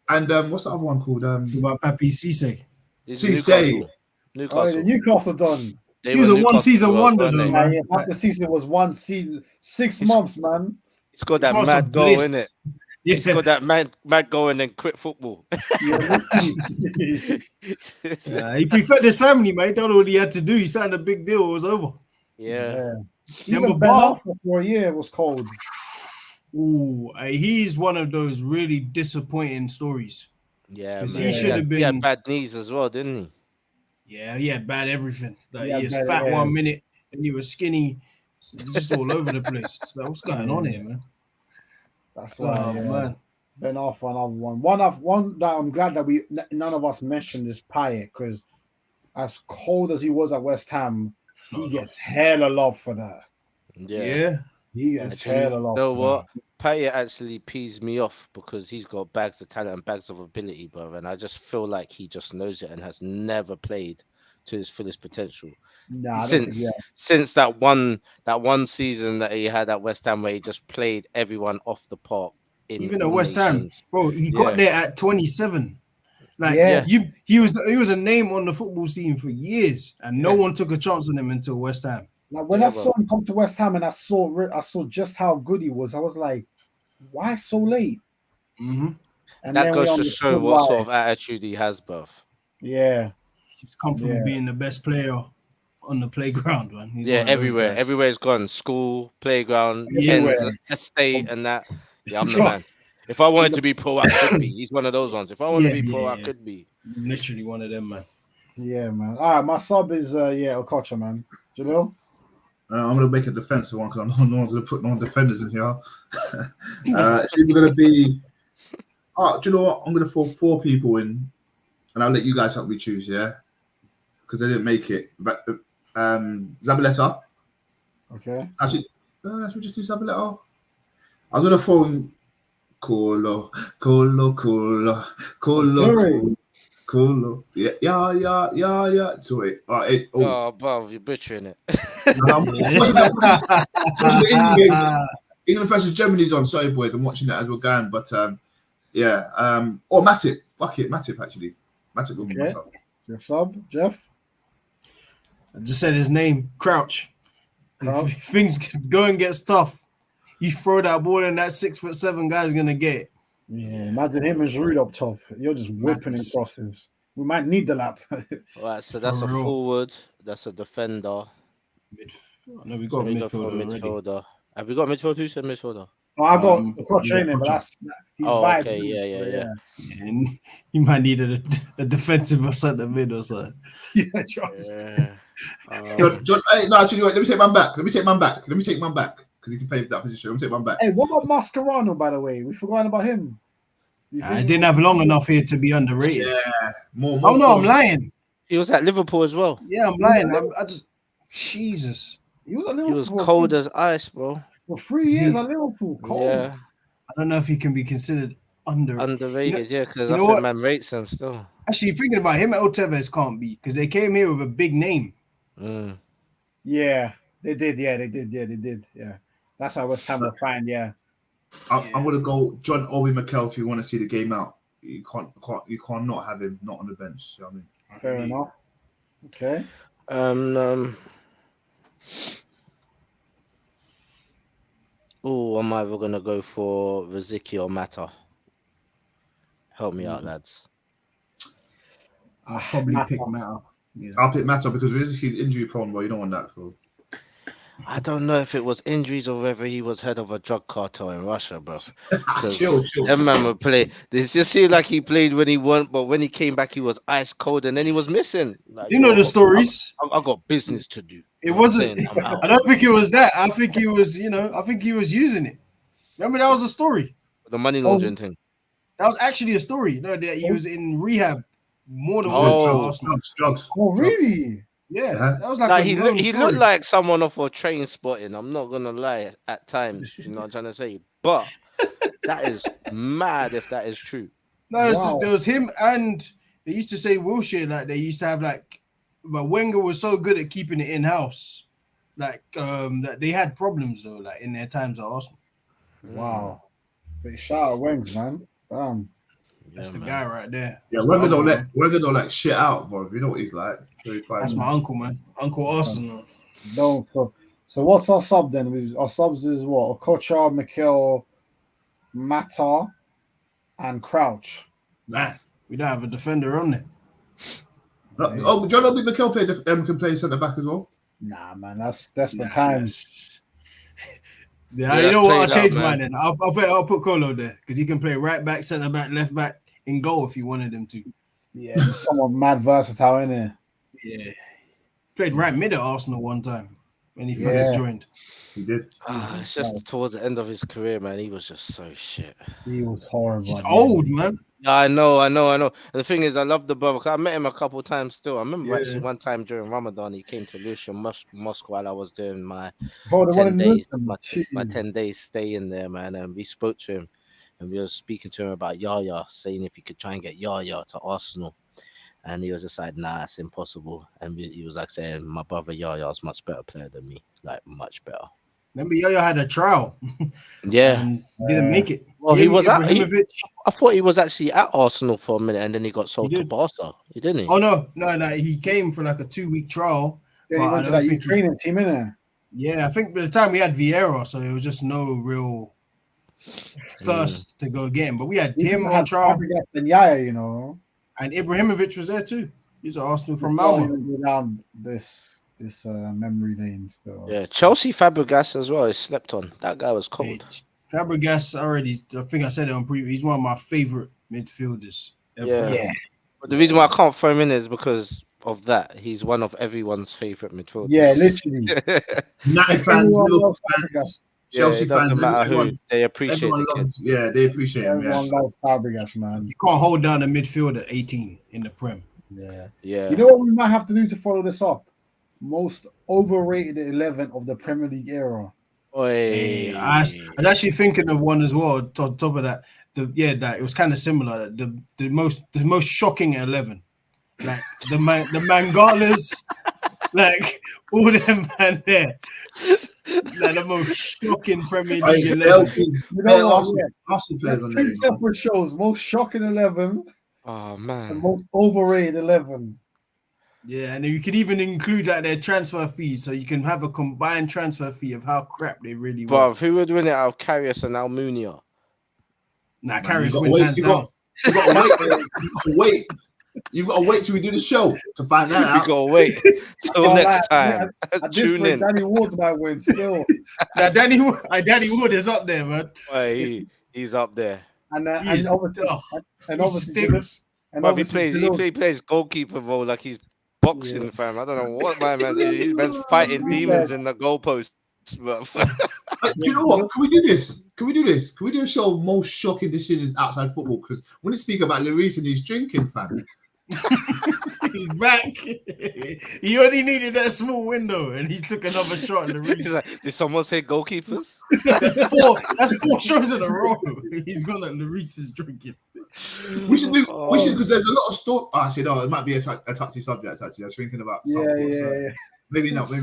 And what's the other one called? Talk about Papi Cisse. Cisse. Newcastle. Oh, the Newcastle done. They He was were a Newcastle one-season as well, wonder, weren't though, they? man. Yeah, half the season was 1 season, 6 months, man. He scored that Months mad of goal, bliss. innit? Yeah. He scored that mad goal and then quit football. Yeah, He preferred his family, mate. That's all he had to do. He signed a big deal. It was over. Yeah. Even Demba Ben Ba. Arthur for a year was cold. Ooh, he's one of those really disappointing stories. Yeah, Because man. he should have He had been. bad knees as well, didn't he? Yeah, he had bad everything. Like, Yeah, he was bad, fat yeah. 1 minute and he was skinny, just all over the place. So what's going on here, man? That's why. Oh, man. Ben Arthur, another one. One that I'm glad that none of us mentioned is Payet, because as cold as he was at West Ham, he gets hella love for that. Yeah. He gets Actually, hella love. you know for what? Payet actually pees me off because he's got bags of talent and bags of ability, bro. And I just feel like he just knows it and has never played to his fullest potential. Nah, I don't think, Since that one season that he had at West Ham where he just played everyone off the park. Even at West Ham, nations. bro, he got there at 27. Like, Yeah. he was a name on the football scene for years, and no one took a chance on him until West Ham. Like when I saw him come to West Ham and I saw just how good he was, I was like, why so late? Mm-hmm. And that then goes to show what sort of attitude he has, bro. Yeah. He's come from being the best player on the playground, man. He's everywhere. Everywhere's gone. School, playground, ends, estate, and that. Yeah, I'm the man. If I wanted to be pro, I could be. He's one of those ones. If I want to be pro, I could be. Literally one of them, man. Yeah, man. All right, my sub is Okocha, man. Jalil? I'm gonna make a defensive one because no one's gonna put no defenders in here. It's either gonna be. Do you know what? I'm gonna throw 4 people in, and I'll let you guys help me choose. Yeah, because they didn't make it. But Zabaleta. Okay. Actually, should we just do Zabaleta? I was gonna throw in Colo. Yeah. Sorry. Bro, you're butchering it. England versus Germany's on. Sorry, boys, I'm watching that as we're going. But or Matip. Fuck it, Matip actually. Matip will be my sub. Your sub, Jeff? I just said his name, Crouch. If things go and gets tough, you throw that ball and that 6'7" guy's gonna get it. Yeah, imagine him and Giroud up top. You're just whipping in crosses. We might need the lap. All right, so that's a forward. That's a defender. No, we got a midfielder. Have we got midfield? Who said midfielder? Oh, I got Okocha in it, but that's he's vibing. Okay, yeah. And you might need a defensive or centre mid or something. Yeah, Josh. John, hey, no, actually, wait, let me take man back because he can play that position. Let me take man back. Hey, what about Mascherano, by the way? We forgot about him. I didn't have long enough here to be underrated. Yeah, more. Oh no, I'm lying. He was at Liverpool as well. Yeah, I'm lying. I just Jesus. He was at He Liverpool. was cold as ice, bro. For 3 years at Liverpool. Cold. Yeah. I don't know if he can be considered underrated. Yeah, because I think man rates him still. Actually, thinking about him, Tevez can't be because they came here with a big name. Yeah, they did. Yeah, they did. Yeah, that's why West Ham were fine. Yeah. I'm gonna go John Obi Mikel if you want to see the game out. You can't not have him not on the bench. You know what I mean? Fair enough. Okay. Oh, I'm either gonna go for Riziki or Mata. Help me out, lads. I'll probably Matter. pick Mata. Yeah. I'll pick Matter because he's injury prone, but you don't want that for. I don't know if it was injuries or whether he was head of a drug cartel in Russia, bro. Because Chill. that man would play. This just seemed like he played when he won, but when he came back, he was ice cold, and then he was missing. Like, You know the stories. I got business to do. It You know what I'm wasn't. saying? I'm out. I don't think it was that. I think he was. I think he was using it. Remember that was a story. The money laundering thing. That was actually a story. No, that he was in rehab more than Oh. once at Arsenal. Drugs. Oh, really? Yeah, Yeah. that was like Like a he known looked story. like someone off of Train Spotting. I'm not gonna lie at times. You know what I'm trying to say? But that is mad if that is true. No, Wow. there was him, and they used to say Wilshere, like they used to have like, but Wenger was so good at keeping it in house, like that they had problems though, like in their times at Arsenal. Wow. Big shout out Wengs, man. Damn. That's the man. guy right there. Yeah, That's, Wenger the don't uncle, let like shit out, bro. You know what he's like. So that's my uncle, man. Uncle Arsenal. No, so what's our sub then? Our subs is what? Okocha, Mikel, Mata, and Crouch. Man, we don't have a defender on there. Oh, John Obi Mikel can play centre back as well. Nah, man, that's desperate Nah, times. Yeah, Yeah, you know what? I'll that's played change out, mine then. I'll put Colo there because he can play right back, centre back, left back, in goal if he wanted him to. Yeah, he's somewhat mad versatile, isn't it? Yeah, played right mid at Arsenal one time when he first Yeah. joined. He did. It's just towards the end of his career, man. He was just so shit. He was horrible. He's at the old, end. man. Yeah, I know. And the thing is, I love the brother. 'Cause I met him a couple times still. I remember Yeah. actually one time during Ramadan, he came to Lucia Moscow while I was doing my Bro, the one 10 in days, Lisbon, my jeez. 10 days stay in there, man. And we spoke to him, and we were speaking to him about Yaya, saying if he could try and get Yaya to Arsenal. And he was just like, nah, it's impossible. And he was like saying, my brother Yaya's much better player than me, like much better. Remember, Yaya had a trial Yeah. and didn't make it. Well, he was at, Ibrahimovic. I thought he was actually at Arsenal for a minute, and then he got sold He to did. Barca. He didn't he? Oh no, he came for like a 2-week trial. Then he But I went to don't that think he- Ukrainian team, innit? Yeah, I think by the time we had Vieira, so it was just no real thirst to go get him. But we had He him even on had trial, Fabregas and Yaya, you know. and Ibrahimovic was there too. He's at Arsenal from Can't Malmo. even go down this memory lane still. Yeah, Chelsea Fabregas as well is slept on. That guy was cold. Fabregas already. I think I said it on preview. He's one of my favorite midfielders. Ever. Yeah. But the reason why I can't throw him in is because of that. He's one of everyone's favorite midfielders. Yeah, literally. United fans, Everyone Liverpool loves fans, Fabregas. Chelsea it doesn't fans, matter who. everyone, They appreciate everyone the kid. loves. Yeah, they appreciate him. Yeah. Everyone loves Fabregas, man. You can't hold down a midfield at 18 in the Prem. Yeah. Yeah. You know what we might have to do to follow this up? Most overrated 11 of the Premier League era. Oi. I was actually thinking of one as well. On top of that, that it was kind of similar. The most shocking 11, like the Mangalas, like all them man there, like the most shocking Premier League 11. You know what? Yeah. Arsenal players on there. Two separate shows. Most shocking 11 Oh and man. most overrated 11. Yeah, and you could even include like their transfer fees, so you can have a combined transfer fee of how crap they really were. Bruv, who would win it out of Karius and Almunia? Nah, Man, Karius you wins gotta hands wait, down. You gotta wait. You've got to wait till we do the show to find that You out. gotta wait till next time. At this Tune point, in. Danny Ward might win still. Now, Danny Wood is up there, man. He's up there. And He is- obviously, oh, and he obviously, stinks. and Bruv, obviously, he plays goalkeeper role like he's boxing, Yeah. fam. I don't know what my man's He's man's fighting demons in the goalposts. bruv. Do you know what? Can we do this? Can we do a show of most shocking decisions outside football? Because when you speak about Lloris and his drinking, fam. He's back. He only needed that small window, and he took another shot in the He's reach. like, did someone say goalkeepers? That's four shows in a row. He's gone at Lloris's drinking. We should because there's a lot of story. Actually, no, it might be a touchy subject. Actually, I was thinking about. yeah. Maybe not. Yeah,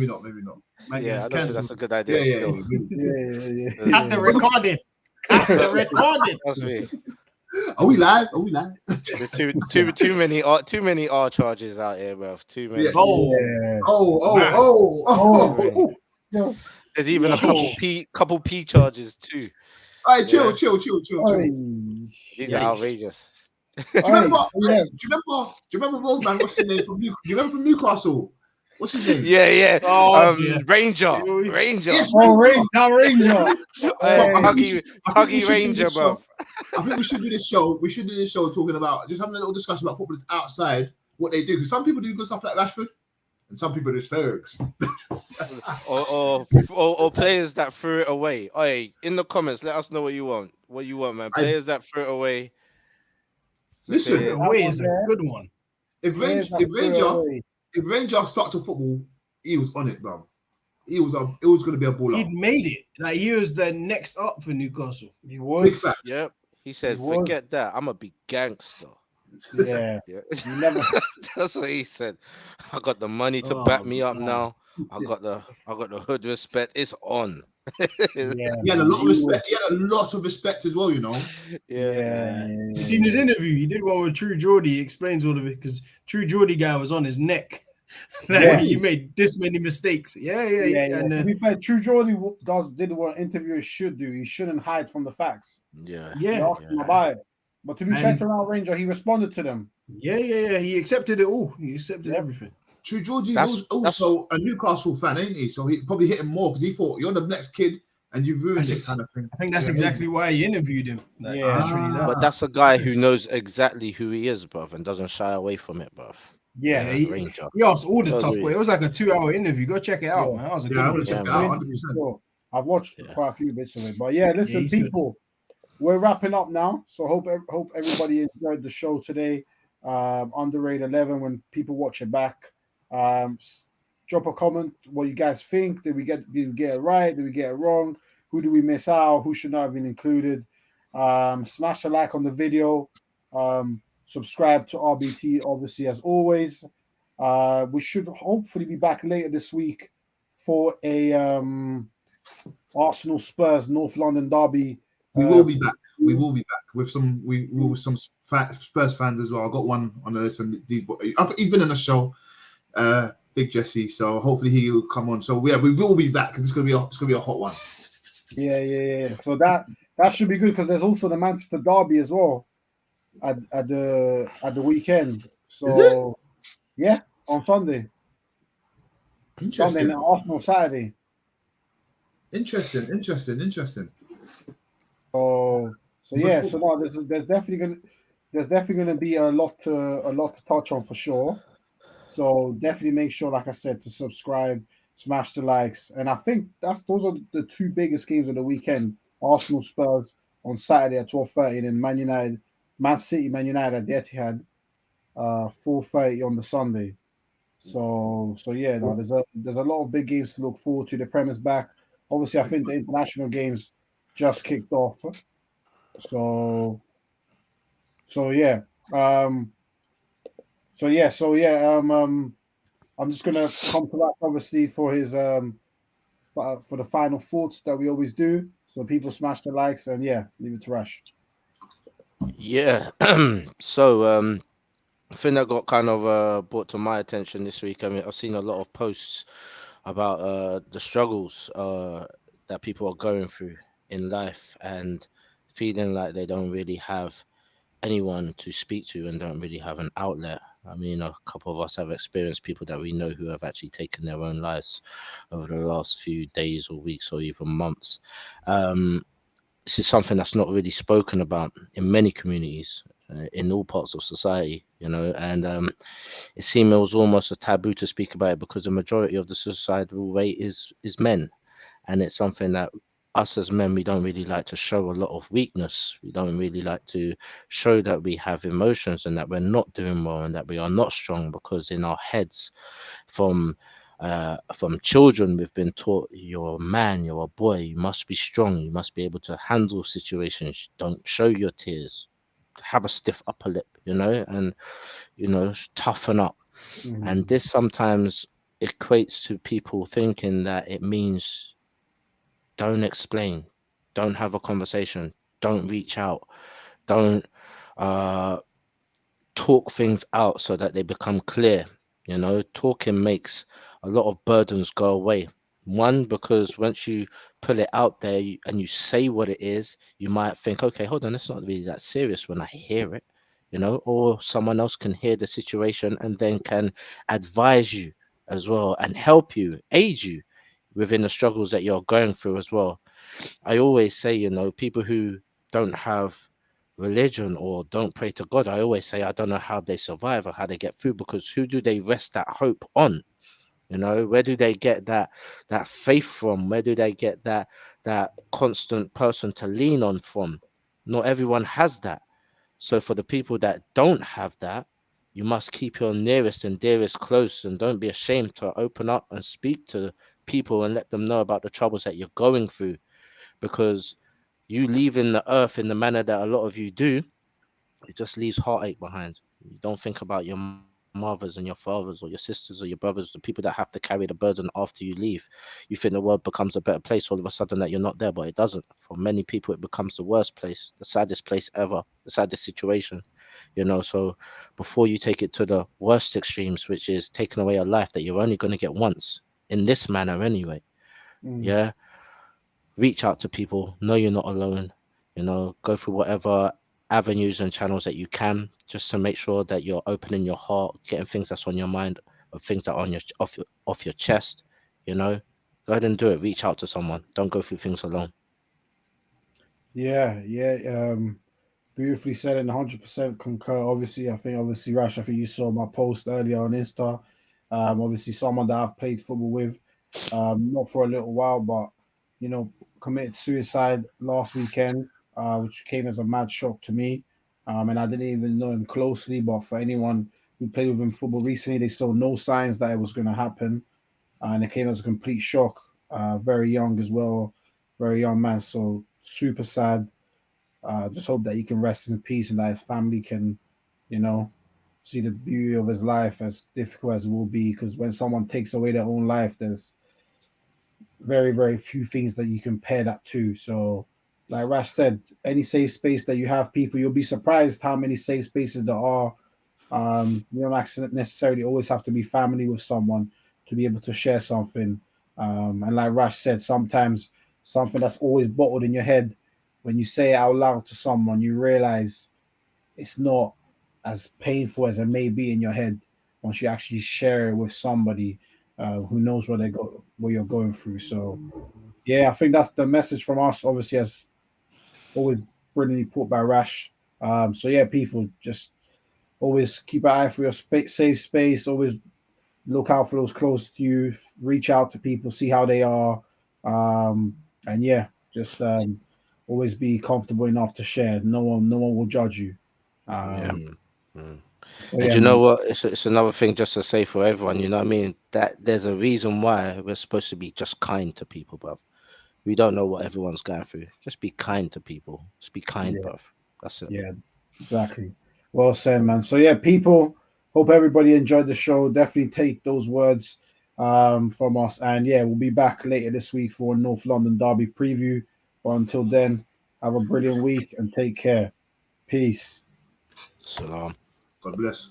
I don't think that's a good idea. Yeah. Still. Yeah. Cut the recording. Cut the recording. Trust me. Are we live? Are we live? There's too many R charges out here, bro. Too many. Yeah. Oh, Yeah. Oh. Oh, yeah. There's even a Whoa. couple P charges too. All right, chill. Oi. These are Yikes. outrageous. Do you remember? Yeah. Do you remember Roadman? What's his name from Do you remember from Newcastle? What's his name? Yeah. Oh, dear. Ranger. Yes, Oh, Ranger. Ranger. Tuggy Ranger, bro. I think we should do this show. We should do this show talking about just having a little discussion about footballers outside what they do. Because some people do good stuff like Rashford, and some people just Fergs. or players that threw it away. Hey, in the comments, let us know what you want. What you want, man. Players that threw it away. Listen, Away is a good one. if Ranger started football, he was on it, bro. It was going to be a baller. He'd made it. Like he was the next up for Newcastle. He was. Big fact. Yep. He said, He was. forget that. I'm a big gangster. Yeah. Yeah. You never. That's what he said. I got the money to Oh, back me up God. now. I got the hood respect. It's on. Yeah. He had a lot of respect. He had a lot of respect as well, you know. Yeah. You seen his interview? He did one with True Geordie. He explains all of it because True Geordie guy was on his neck. Like, Yeah. you made this many mistakes. Yeah. And To be fair, True Geordie did what interviewers should do. He shouldn't hide from the facts. Yeah. They yeah, asked him about it. But to be fair And- to Round Ranger, he responded to them. yeah. He accepted it all. He accepted everything. True Georgie's That's- also a Newcastle fan, ain't he? So he probably hit him more because he thought you're the next kid and you've ruined That's it, ex- kind of thing. I think that's Yeah. exactly why he interviewed him. Like, Yeah. literally that. But that's a guy who knows exactly who he is, bruv, and doesn't shy away from it, bruv. Yeah. he Ranger. asked all the So tough do questions. It was like a 2-hour interview. Go check it out, Yeah. man. That was a Yeah, good I'm one. gonna check it man. out Really 100%. cool. I've watched Yeah. quite a few bits of it. But yeah, listen, he's good. people, we're wrapping up now. So hope everybody enjoyed the show today. Underrated 11 when people watch it back. Drop a comment what you guys think. Did we get it right? Did we get it wrong? Who do we miss out? Who should not have been included? Smash a like on the video. Subscribe to RBT, obviously, as always. We should hopefully be back later this week for a Arsenal Spurs North London derby. We will be back. We will be back with some Spurs fans as well. I got one on the list, and he's been in the show, Big Jesse. So hopefully he will come on. So yeah, we will be back because it's gonna be a hot one. Yeah. So that should be good because there's also the Manchester derby as well at the weekend. So yeah, on Sunday. Sunday Interesting. and Arsenal Saturday. Interesting. So yeah, so no, there's definitely gonna be a lot to touch on for sure. So definitely make sure, like I said, to subscribe, smash the likes, and I think those are the two biggest games of the weekend: Arsenal Spurs on Saturday at 12:30, and then Man United at the Etihad, 4:30 on the Sunday. So yeah, no, there's a lot of big games to look forward to. The Premier's back. Obviously, I think the international games just kicked off. So yeah. I'm just gonna come to that obviously for his for the final thoughts that we always do. So people smash the likes and yeah, leave it to Rash. Yeah. So I think that got kind of brought to my attention this week. I mean, I've seen a lot of posts about the struggles that people are going through in life and feeling like they don't really have anyone to speak to and don't really have an outlet. I mean, a couple of us have experienced people that we know who have actually taken their own lives over the last few days or weeks or even months. This is something that's not really spoken about in many communities, in all parts of society, and it seemed it was almost a taboo to speak about it because the majority of the societal rate is men, and it's something that us as men, we don't really like to show a lot of weakness. We don't really like to show that we have emotions and that we're not doing well and that we are not strong, because in our heads from children we've been taught, you're a man, you're a boy, you must be strong, you must be able to handle situations, don't show your tears, have a stiff upper lip, and toughen up. And this sometimes equates to people thinking that it means don't explain, don't have a conversation, don't reach out, don't talk things out so that they become clear. You know, talking makes a lot of burdens go away. One, because once you put it out there and you say what it is, you might think, okay, hold on, it's not really that serious when I hear it, you know, or someone else can hear the situation and then can advise you as well and help you, aid you within the struggles that you're going through as well. I always say, you know, people who don't have religion or don't pray to God, I always say, I don't know how they survive or how they get through, because who do they rest that hope on? You know, where do they get that faith from? Where do they get that constant person to lean on from? Not everyone has that. So for the people that don't have that, you must keep your nearest and dearest close, and don't be ashamed to open up and speak to people and let them know about the troubles that you're going through, because you leaving the earth in the manner that a lot of you do, it just leaves heartache behind. You don't think about your mothers and your fathers or your sisters or your brothers, the people that have to carry the burden after you leave. You think the world becomes a better place all of a sudden that you're not there, but it doesn't. For many people, it becomes the worst place, the saddest place ever, the saddest situation. You know, so before you take it to the worst extremes, which is taking away a life that you're only going to get once in this manner anyway, Mm. yeah, reach out to people, know you're not alone, you know, go through whatever avenues and channels that you can, just to make sure that you're opening your heart, getting things that's on your mind, or things that are on your off your chest, you know. Go ahead and do it. Reach out to someone. Don't go through things alone. Yeah, yeah. Beautifully said and 100% concur. Obviously, obviously, Rash, I think you saw my post earlier on Insta. Obviously, someone that I've played football with, not for a little while, but you know, committed suicide last weekend, which came as a mad shock to me. And I didn't even know him closely, but for anyone who played with him football recently, they saw no signs that it was going to happen, and it came as a complete shock. Very young as well, very young man. So super sad. Just hope that he can rest in peace and that his family can, you know, see the beauty of his life, as difficult as it will be. Because when someone takes away their own life, there's very, very few things that you compare that to. So, like Rash said, any safe space that you have, people, you'll be surprised how many safe spaces there are. You don't necessarily always have to be family with someone to be able to share something. And like Rash said, sometimes something that's always bottled in your head, when you say it out loud to someone, you realize it's not as painful as it may be in your head once you actually share it with somebody who knows what you're going through. So yeah, I think that's the message from us. Obviously, as always, brilliantly put by Rash. So yeah, people just always keep an eye for your safe space. Always look out for those close to you. Reach out to people, see how they are, and yeah, just always be comfortable enough to share. No one will judge you. Yeah. Um, Mm. so And yeah, you know man. what? It's another thing just to say for everyone. You know what I mean? That there's a reason why we're supposed to be just kind to people, bruv. We don't know what everyone's going through. Just be kind to people. Just be kind, Yeah, bruv. That's it. yeah, exactly. Well said, man. So yeah, people. Hope everybody enjoyed the show. Definitely take those words from us, and yeah, we'll be back later this week for a North London Derby preview. But until then, have a brilliant week and take care. Peace. Salam. God bless.